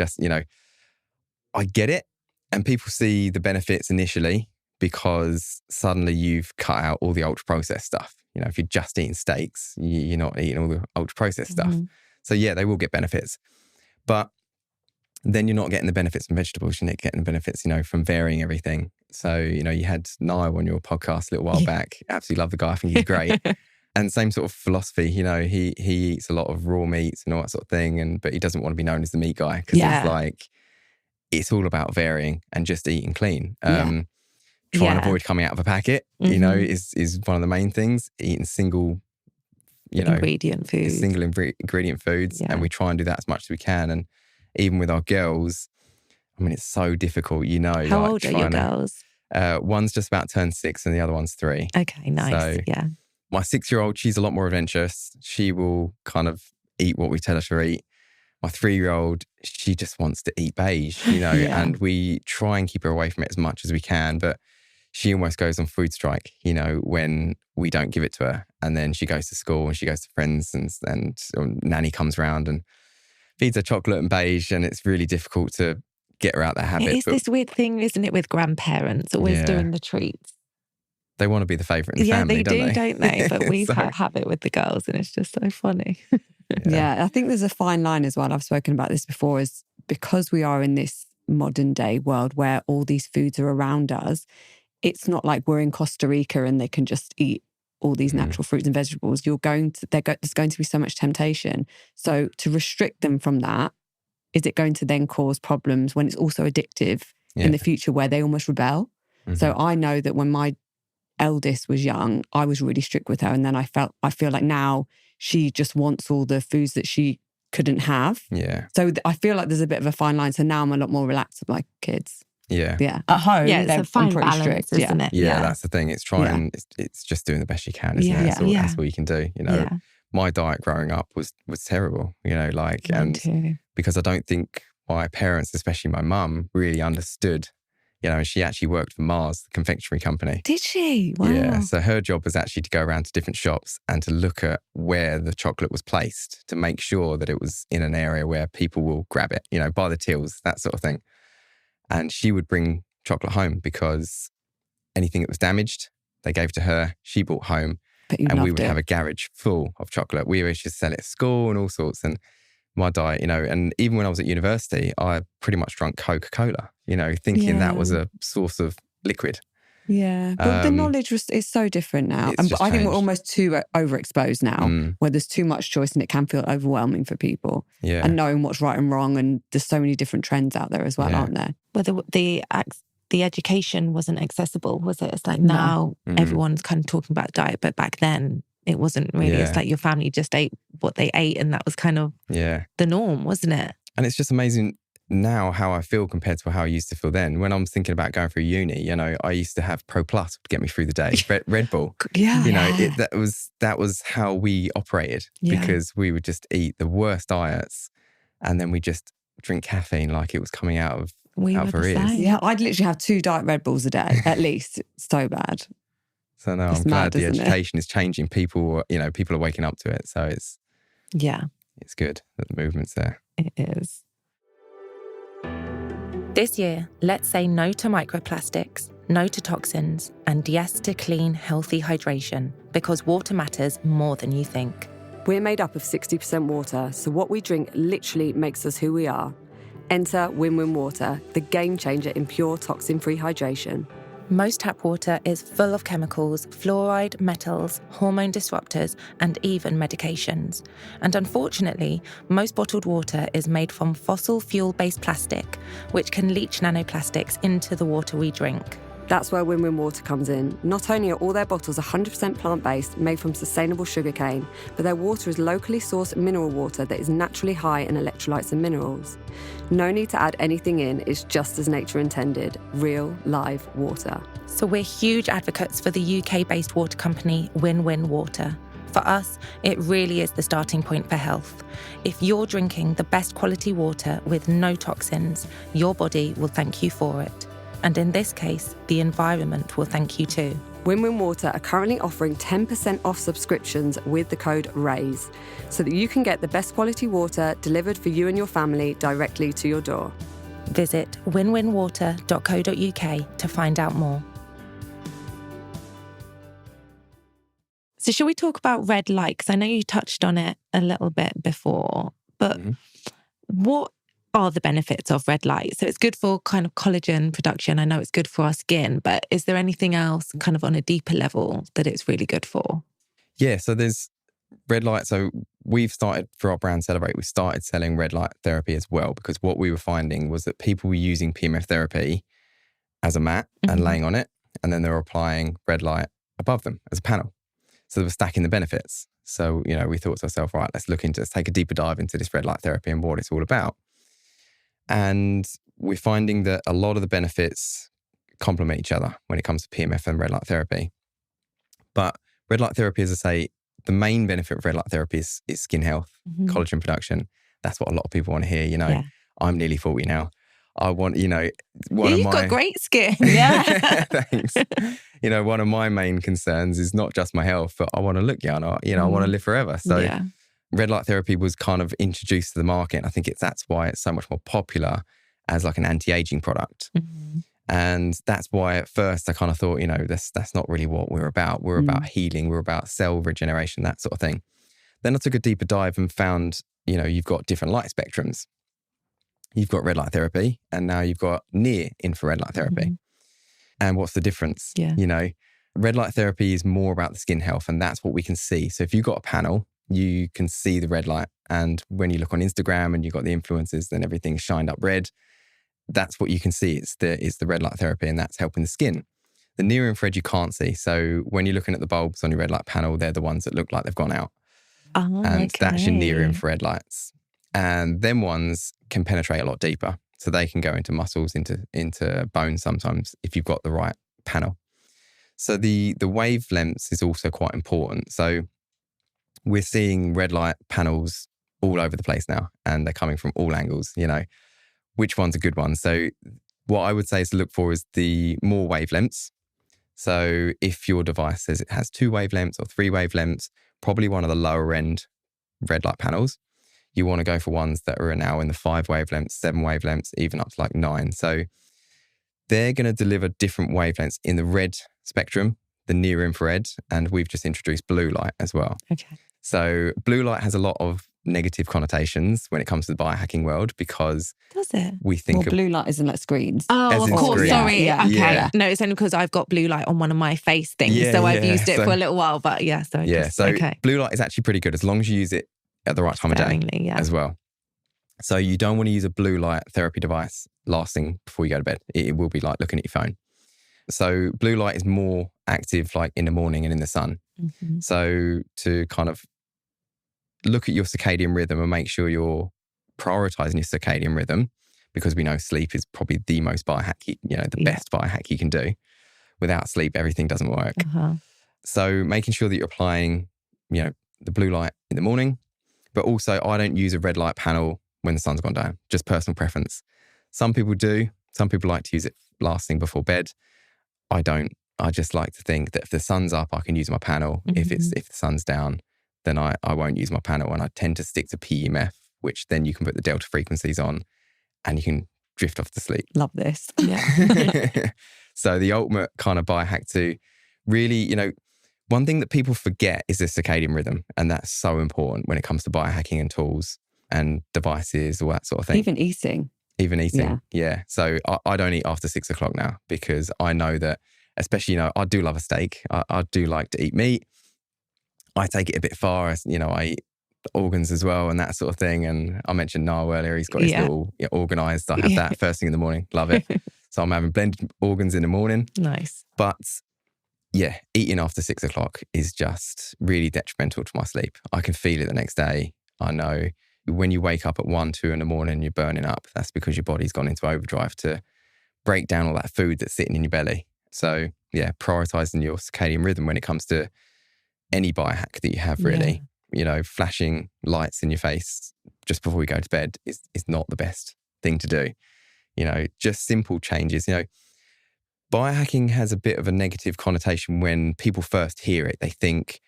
I get it. And people see the benefits initially because suddenly you've cut out all the ultra processed stuff. If you're just eating steaks, you're not eating all the ultra processed stuff. So yeah, they will get benefits. But then you're not getting the benefits from vegetables. You're not getting the benefits, from varying everything. So, you had Niall on your podcast a little while back. Absolutely love the guy. I think he's great. And same sort of philosophy, he eats a lot of raw meats and all that sort of thing. But he doesn't want to be known as the meat guy because it's all about varying and just eating clean. Trying to avoid coming out of a packet, is one of the main things. Eating single ingredient foods. And we try and do that as much as we can. And even with our girls, it's so difficult, How old are your girls? One's just about turned 6 and the other one's 3. Okay, nice. So my 6-year-old, she's a lot more adventurous. She will kind of eat what we tell her to eat. My 3-year-old, she just wants to eat beige, and we try and keep her away from it as much as we can. But she almost goes on food strike, when we don't give it to her. And then she goes to school and she goes to friends and nanny comes round and feeds her chocolate and beige. And it's really difficult to get her out that habit. It is this weird thing, isn't it, with grandparents always doing the treats? They want to be the favourite in the family, don't they? But we have it with the girls and it's just so funny. I think there's a fine line as well. I've spoken about this before, is because we are in this modern day world where all these foods are around us, it's not like we're in Costa Rica and they can just eat all these natural fruits and vegetables. There's going to be so much temptation. So to restrict them from that, is it going to then cause problems when it's also addictive in the future where they almost rebel? So I know that when my eldest was young, I was really strict with her. And then I feel like now she just wants all the foods that she couldn't have. Yeah. So I feel like there's a bit of a fine line. So now I'm a lot more relaxed with my kids. Yeah. Yeah. At home, it's a fine balance, strict, isn't it? Yeah, that's the thing. It's it's just doing the best you can, isn't it? That's all you can do. My diet growing up was terrible, and because I don't think my parents, especially my mum, really understood. And she actually worked for Mars, the confectionery company. Did she? Wow. Yeah. So her job was actually to go around to different shops and to look at where the chocolate was placed to make sure that it was in an area where people will grab it, by the tills, that sort of thing. And she would bring chocolate home because anything that was damaged, they gave to her. She brought home and we would have a garage full of chocolate. We used to sell it at school and all sorts. And my diet, and even when I was at university, I pretty much drank Coca-Cola, thinking that was a source of liquid. Yeah, but the knowledge is so different now. And I think we're almost too overexposed now, where there's too much choice and it can feel overwhelming for people. Yeah. And knowing what's right and wrong, and there's so many different trends out there as well, aren't there? Well, the education wasn't accessible, was it? It's like now everyone's kind of talking about diet, but back then it wasn't really. It's like your family just ate what they ate and that was kind of the norm, wasn't it? And it's just amazing. now how I feel compared to how I used to feel then. When I was thinking about going through uni, I used to have Pro Plus to get me through the day. Red Bull. Yeah. That was how we operated because we would just eat the worst diets and then we just drink caffeine like it was coming out of our ears. Yeah, I'd literally have 2 Diet Red Bulls a day, at least. It's so bad. So no, I'm glad the education is changing. People are waking up to it. So it's good that the movement's there. It is. This year, let's say no to microplastics, no to toxins, and yes to clean, healthy hydration, because water matters more than you think. We're made up of 60% water, so what we drink literally makes us who we are. Enter Win-Win Water, the game changer in pure toxin-free hydration. Most tap water is full of chemicals, fluoride, metals, hormone disruptors, and even medications. And unfortunately, most bottled water is made from fossil fuel-based plastic, which can leach nanoplastics into the water we drink. That's where Win-Win Water comes in. Not only are all their bottles 100% plant-based, made from sustainable sugarcane, but their water is locally sourced mineral water that is naturally high in electrolytes and minerals. No need to add anything in, it's just as nature intended, real, live water. So we're huge advocates for the UK-based water company Win-Win Water. For us, it really is the starting point for health. If you're drinking the best quality water with no toxins, your body will thank you for it. And in this case, the environment will thank you too. Win-Win Water are currently offering 10% off subscriptions with the code RAISE, so that you can get the best quality water delivered for you and your family directly to your door. Visit winwinwater.co.uk to find out more. So shall we talk about red light? Because I know you touched on it a little bit before, but what are the benefits of red light? So it's good for kind of collagen production. I know it's good for our skin, but is there anything else kind of on a deeper level that it's really good for? Yeah, so there's red light. So we've started, for our brand Celebrate, we started selling red light therapy as well, because what we were finding was that people were using PEMF therapy as a mat and laying on it, and then they were applying red light above them as a panel. So they were stacking the benefits. So, we thought to ourselves, right, let's take a deeper dive into this red light therapy and what it's all about. And we're finding that a lot of the benefits complement each other when it comes to PEMF and red light therapy. But red light therapy, as I say, the main benefit of red light therapy is skin health, collagen production. That's what a lot of people want to hear. I'm nearly 40 now. I want, you've got great skin. Yeah. Thanks. One of my main concerns is not just my health, but I want to look young. I want to live forever. So red light therapy was kind of introduced to the market. I think that's why it's so much more popular as like an anti-aging product. And that's why at first I kind of thought, that's not really what we're about. We're about healing. We're about cell regeneration, that sort of thing. Then I took a deeper dive and found, you've got different light spectrums. You've got red light therapy, and now you've got near infrared light therapy. And what's the difference? Yeah. Red light therapy is more about the skin health, and that's what we can see. So if you've got a panel, you can see the red light. And when you look on Instagram and you've got the influencers, then everything's shined up red. That's what you can see. It's the red light therapy, and that's helping the skin. The near infrared you can't see. So when you're looking at the bulbs on your red light panel, they're the ones that look like they've gone out. And that's your near infrared lights. And them ones can penetrate a lot deeper. So they can go into muscles, into bones sometimes if you've got the right panel. So the wavelengths is also quite important. So we're seeing red light panels all over the place now, and they're coming from all angles, which one's a good one. So what I would say is to look for is the more wavelengths. So if your device says it has 2 wavelengths or 3 wavelengths, probably one of the lower end red light panels. You want to go for ones that are now in the 5 wavelengths, 7 wavelengths, even up to like 9. So they're going to deliver different wavelengths in the red spectrum, the near infrared, and we've just introduced blue light as well. Okay. So blue light has a lot of negative connotations when it comes to the biohacking world, because does it? We think blue light isn't like screens. Oh, of course. Screens. Sorry. Yeah. Okay. Yeah. No, it's only because I've got blue light on one of my face things, so I've used it for a little while. But blue light is actually pretty good as long as you use it at the right time of day as well. So you don't want to use a blue light therapy device last thing before you go to bed. It will be like looking at your phone. So blue light is more active like in the morning and in the sun. So to kind of look at your circadian rhythm and make sure you're prioritizing your circadian rhythm, because we know sleep is probably the most biohack, the best biohack you can do. Without sleep, everything doesn't work. So making sure that you're applying, the blue light in the morning, but also I don't use a red light panel when the sun's gone down, just personal preference. Some people do. Some people like to use it last thing before bed. I don't. I just like to think that if the sun's up, I can use my panel. If the sun's down, then I won't use my panel. And I tend to stick to PEMF, which then you can put the delta frequencies on and you can drift off to sleep. Love this. Yeah. So the ultimate kind of biohack to really, one thing that people forget is the circadian rhythm. And that's so important when it comes to biohacking and tools and devices, all that sort of thing. Even eating. Yeah. So I don't eat after 6 o'clock now because I know that, especially, I do love a steak. I do like to eat meat. I take it a bit far, I eat organs as well and that sort of thing. And I mentioned Niall earlier, he's got his little organised. I have that first thing in the morning. Love it. So I'm having blended organs in the morning. Nice. But yeah, eating after 6 o'clock is just really detrimental to my sleep. I can feel it the next day. I know when you wake up at 1, 2 in the morning, you're burning up. That's because your body's gone into overdrive to break down all that food that's sitting in your belly. So yeah, prioritizing your circadian rhythm when it comes to any biohack that you have, really. Flashing lights in your face just before you go to bed is not the best thing to do. Just simple changes. Biohacking has a bit of a negative connotation when people first hear it. They think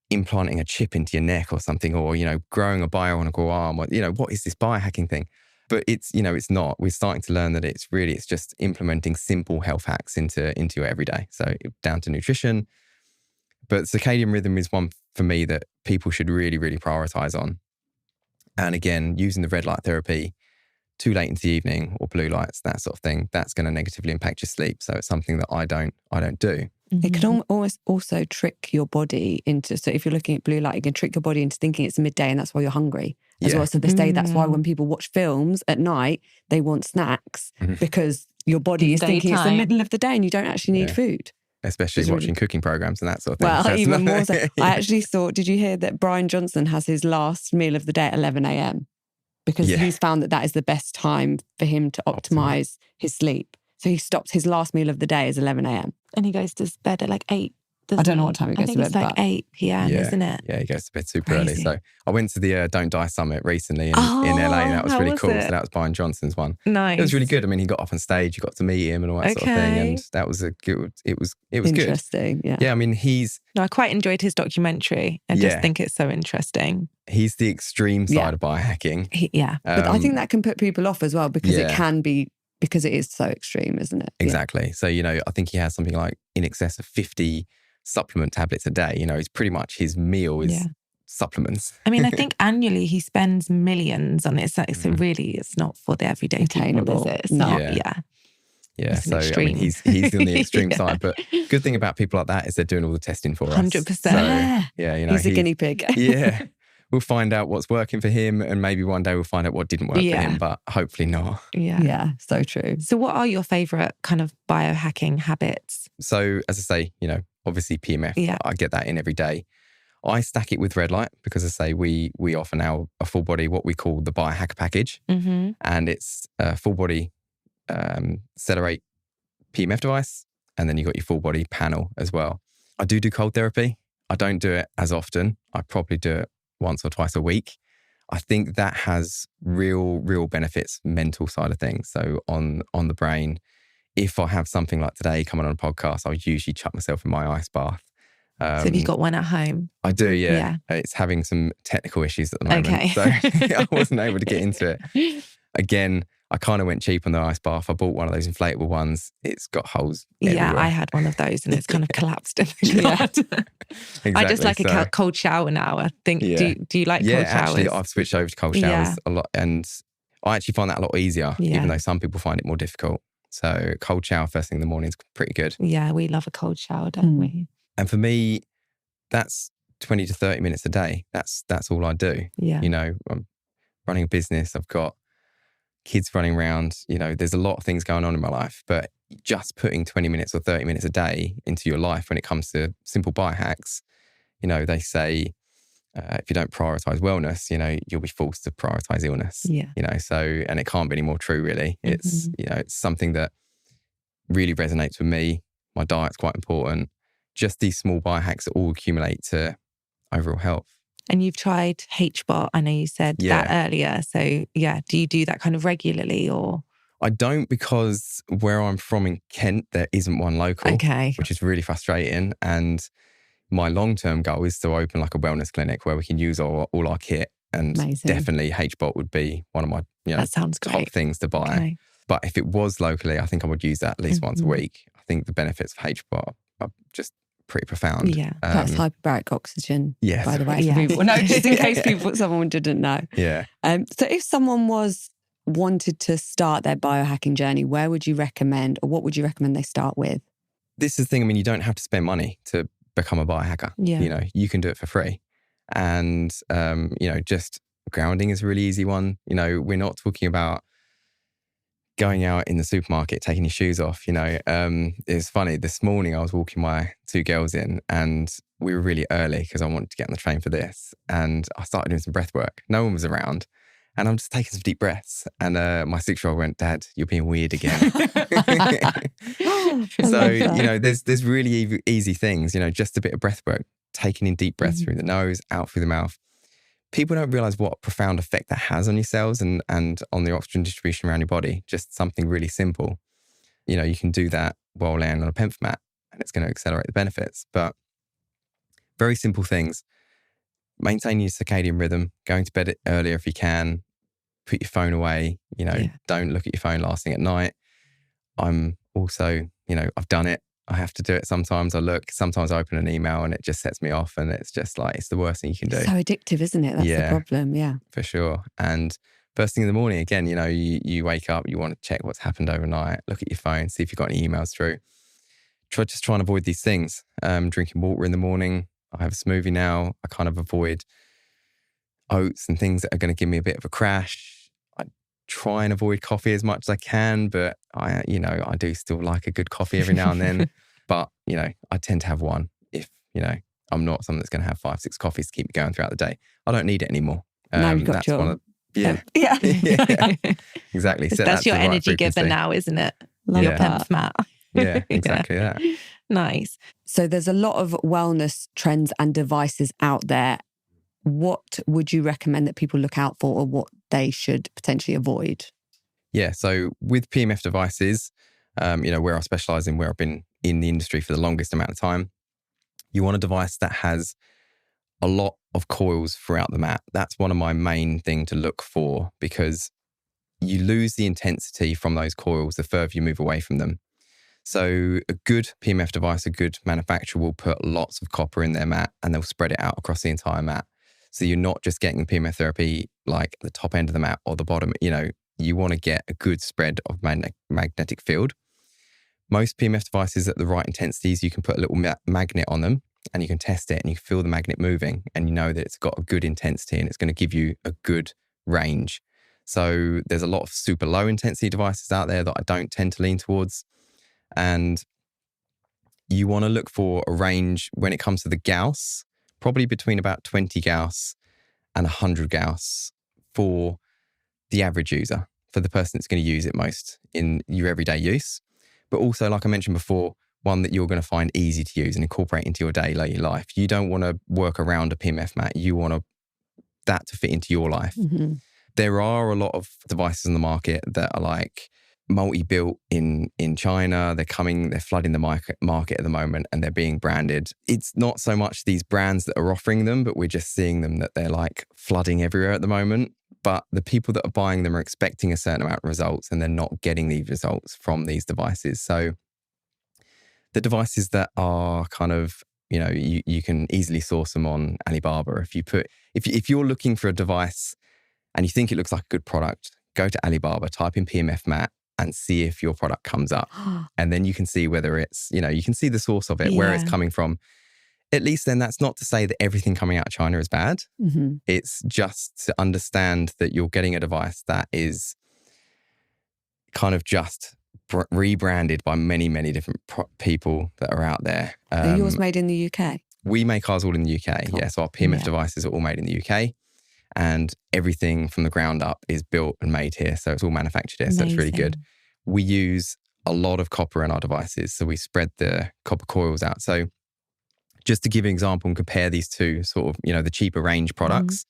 implanting a chip into your neck or something, or, growing a bionicle arm, or, what is this biohacking thing? But it's not. We're starting to learn that it's just implementing simple health hacks into your everyday. So down to nutrition. But circadian rhythm is one for me that people should really, really prioritize on. And again, using the red light therapy too late into the evening or blue lights, that sort of thing, that's going to negatively impact your sleep. So it's something that I don't do. It can almost also trick your body into, so if you're looking at blue light, it can trick your body into thinking it's midday and that's why you're hungry as well. So they say that's why when people watch films at night, they want snacks because your body is thinking it's the middle of the day and you don't actually need food. Especially watching cooking programs and that sort of thing. Well, so even more so. I actually thought, did you hear that Brian Johnson has his last meal of the day at 11 a.m? Because he's found that is the best time for him to optimize his sleep. So he stops his last meal of the day is 11 a.m. And he goes to bed at like 8. I don't know what time he goes to bed. It's like 8 p.m, isn't it? Yeah, he goes to bed super early. So I went to the Don't Die Summit recently in LA, and that was really cool. So that was Brian Johnson's one. Nice. It was really good. I mean, he got up on stage, you got to meet him and all that sort of thing. And that was it was interesting, good. Yeah, I mean, I quite enjoyed his documentary. I just think it's so interesting. He's the extreme side of biohacking. But I think that can put people off as well because it can be, because it is so extreme, isn't it? Exactly. So, I think he has something like in excess of 50 supplement tablets a day. It's pretty much his meal is supplements. I mean, I think annually he spends millions on it. So it's not for the everyday people, is it? It's not, Yeah, so I mean, he's on the extreme side, but good thing about people like that is they're doing all the testing for us. 100%. So, he's a guinea pig. We'll find out what's working for him, and maybe one day we'll find out what didn't work for him, but hopefully not. Yeah, so true. So what are your favourite kind of biohacking habits? So as I say, obviously PEMF, I get that in every day. I stack it with red light because, as I say, we offer now a full body, what we call the biohacker package. And it's a full body Cellular PEMF device, and then you've got your full body panel as well. I do cold therapy. I don't do it as often. I probably do it once or twice a week. I think that has real benefits, mental side of things. So on the brain, if I have something like today coming on a podcast, I'll usually chuck myself in my ice bath. So have you got one at home? I do, yeah. It's having some technical issues at the moment. So I wasn't able to get into it. Again, I kind of went cheap on the ice bath. I bought one of those inflatable ones. It's got holes everywhere. Yeah, I had one of those and it's kind of collapsed in the garden. Exactly. I just like a cold shower now. I think, do you like cold showers? Yeah, actually, I've switched over to cold showers a lot. And I actually find that a lot easier, even though some people find it more difficult. So cold shower first thing in the morning is pretty good. Yeah, we love a cold shower, don't we? And for me, that's 20 to 30 minutes a day. That's all I do. Yeah. I'm running a business. I've got kids running around, there's a lot of things going on in my life, but just putting 20 minutes or 30 minutes a day into your life when it comes to simple biohacks, they say if you don't prioritize wellness, you'll be forced to prioritize illness. Yeah. So, and it can't be any more true, really. It's, it's something that really resonates with me. My diet's quite important. Just these small biohacks that all accumulate to overall health. And you've tried HBOT. I know you said that earlier. So yeah, do you do that kind of regularly or? I don't, because where I'm from in Kent, there isn't one local, which is really frustrating. And my long-term goal is to open like a wellness clinic where we can use all our kit. And definitely HBOT would be one of my that sounds top great. things to buy. Okay. But if it was locally, I think I would use that at least once a week. I think the benefits of HBOT are just pretty profound. Yeah, that's hyperbaric oxygen, yes. by the way, for people. No, just in case someone didn't know. Yeah. So if someone wanted to start their biohacking journey, where would you recommend, or what would you recommend they start with? This is the thing. I mean, you don't have to spend money to become a biohacker. Yeah. You can do it for free. And, just grounding is a really easy one. We're not talking about going out in the supermarket, taking your shoes off. It's funny. This morning I was walking my two girls in and we were really early because I wanted to get on the train for this. And I started doing some breath work. No one was around. And I'm just taking some deep breaths. And my 6-year-old went, "Dad, you're being weird again." So, there's really easy things, just a bit of breath work, taking in deep breaths through the nose, out through the mouth. People don't realize what a profound effect that has on your cells and on the oxygen distribution around your body. Just something really simple. You can do that while laying on a PEMF mat and it's going to accelerate the benefits. But very simple things. Maintain your circadian rhythm, going to bed earlier if you can, put your phone away, don't look at your phone last thing at night. I'm also, I've done it. I have to do it sometimes. Sometimes I open an email and it just sets me off and it's just like, it's the worst thing you can do. It's so addictive, isn't it? That's the problem, yeah. For sure. And first thing in the morning, again, you wake up, you want to check what's happened overnight, look at your phone, see if you've got any emails through. Try and avoid these things. Drinking water in the morning. I have a smoothie now. I kind of avoid oats and things that are going to give me a bit of a crash. I try and avoid coffee as much as I can, but I do still like a good coffee every now and then. But, I tend to have one if, I'm not someone that's going to have 5-6 coffees to keep me going throughout the day. I don't need it anymore. Now you've got your... Yeah. Exactly. That's your energy giver now, isn't it? Love your that. PEMF mat. Yeah, exactly that. Nice. So there's a lot of wellness trends and devices out there. What would you recommend that people look out for or what they should potentially avoid? Yeah, so with PEMF devices, where I specialise in, where I've been in the industry for the longest amount of time, you want a device that has a lot of coils throughout the mat. That's one of my main thing to look for because you lose the intensity from those coils the further you move away from them. So a good PEMF device, a good manufacturer will put lots of copper in their mat and they'll spread it out across the entire mat. So you're not just getting PEMF therapy like the top end of the mat or the bottom. You want to get a good spread of magnetic field. Most PEMF devices at the right intensities, you can put a little magnet on them and you can test it and you can feel the magnet moving and you know that it's got a good intensity and it's going to give you a good range. So there's a lot of super low intensity devices out there that I don't tend to lean towards. And you want to look for a range when it comes to the Gauss, probably between about 20 Gauss and 100 Gauss for the average user, for the person that's going to use it most in your everyday use. But also, like I mentioned before, one that you're going to find easy to use and incorporate into your daily life. You don't want to work around a PEMF mat. You want that to fit into your life. Mm-hmm. There are a lot of devices on the market that are like multi-built in China. They're flooding the market at the moment and they're being branded. It's not so much these brands that are offering them, but we're just seeing them that they're like flooding everywhere at the moment. But the people that are buying them are expecting a certain amount of results and they're not getting these results from these devices. So the devices that are kind of, you can easily source them on Alibaba. If you're looking for a device and you think it looks like a good product, go to Alibaba, type in PEMF mat and see if your product comes up. And then you can see whether it's, you can see the source of it, where it's coming from. At least then that's not to say that everything coming out of China is bad. Mm-hmm. It's just to understand that you're getting a device that is kind of just rebranded by many, many different people that are out there. Are yours made in the UK? We make ours all in the UK. Cool. Yeah, so our PEMF devices are all made in the UK, and everything from the ground up is built and made here. So it's all manufactured here. So it's really good. We use a lot of copper in our devices. So we spread the copper coils out. So just to give an example and compare these two sort of, the cheaper range products,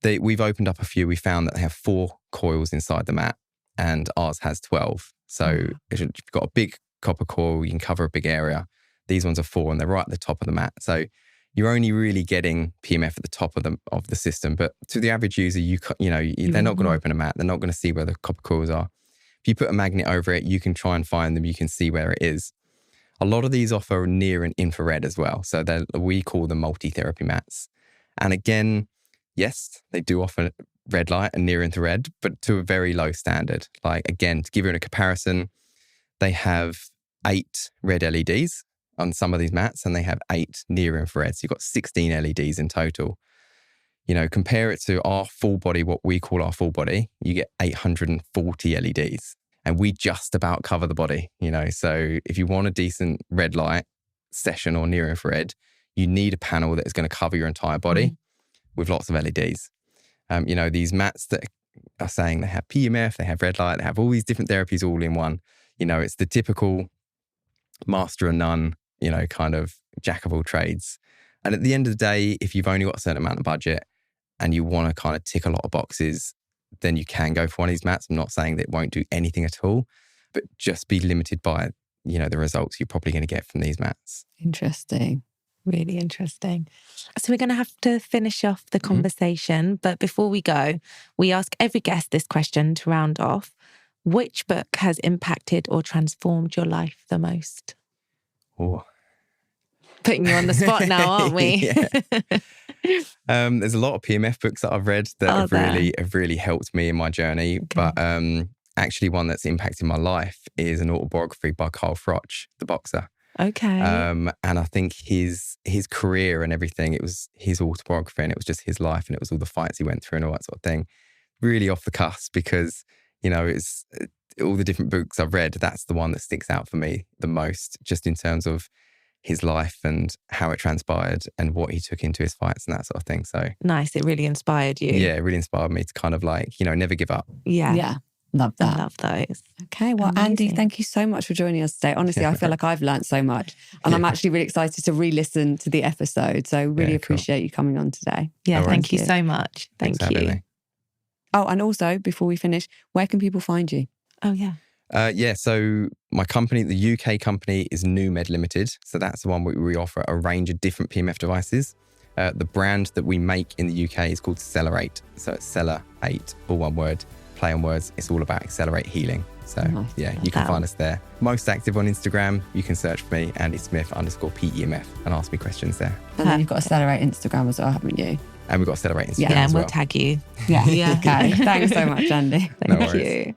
we've opened up a few. We found that they have 4 coils inside the mat and ours has 12. So if you've got a big copper coil, you can cover a big area. These ones are 4 and they're right at the top of the mat. So you're only really getting PEMF at the top of the system. But to the average user, they're not going to open a mat. They're not going to see where the copper coils are. If you put a magnet over it, you can try and find them. You can see where it is. A lot of these offer near and infrared as well. So we call them multi-therapy mats. And again, yes, they do offer red light and near infrared, but to a very low standard. Like, again, to give you a comparison, they have 8 red LEDs on some of these mats and they have 8 near infrared. So you've got 16 LEDs in total. Compare it to our full body, what we call our full body, you get 840 LEDs and we just about cover the body, So if you want a decent red light session or near infrared, you need a panel that is going to cover your entire body with lots of LEDs. These mats that are saying they have PEMF, they have red light, they have all these different therapies all in one. It's the typical master of none, kind of jack of all trades. And at the end of the day, if you've only got a certain amount of budget and you want to kind of tick a lot of boxes, then you can go for one of these mats. I'm not saying that it won't do anything at all, but just be limited by, the results you're probably going to get from these mats. Interesting. Really interesting. So we're going to have to finish off the conversation. But before we go, we ask every guest this question to round off. Which book has impacted or transformed your life the most? Oh. Putting you on the spot now, aren't we? There's a lot of PEMF books that I've read that have really helped me in my journey. Okay. But actually one that's impacted my life is an autobiography by Carl Froch, the boxer. Okay. And I think his career and everything, it was his autobiography and it was just his life and it was all the fights he went through and all that sort of thing. Really off the cusp because, it's all the different books I've read, that's the one that sticks out for me the most, just in terms of his life and how it transpired and what he took into his fights and that sort of thing. So nice. It really inspired you. Yeah, it really inspired me to kind of never give up. Yeah. Love that. I love those. Okay. Well, amazing. Andy, thank you so much for joining us today. Honestly, I feel like I've learned so much and I'm actually really excited to re-listen to the episode. So really appreciate you coming on today. Yeah. Thank you so much. Thank you. Oh, and also before we finish, where can people find you? Oh, yeah. So my company, the UK company, is New Med Limited. So that's the one where we offer a range of different PEMF devices. The brand that we make in the UK is called Cellular. So it's Cellular 8, all one word, play on words. It's all about accelerate healing. So you can find us there. Most active on Instagram. You can search for me, Andy Smith _PEMF, and ask me questions there. And then you've got a Cellular Instagram as well, haven't you? And we've got a Cellular Instagram as well. Yeah, and we'll tag you. Yeah. Okay. Thanks so much, Andy. Thank you.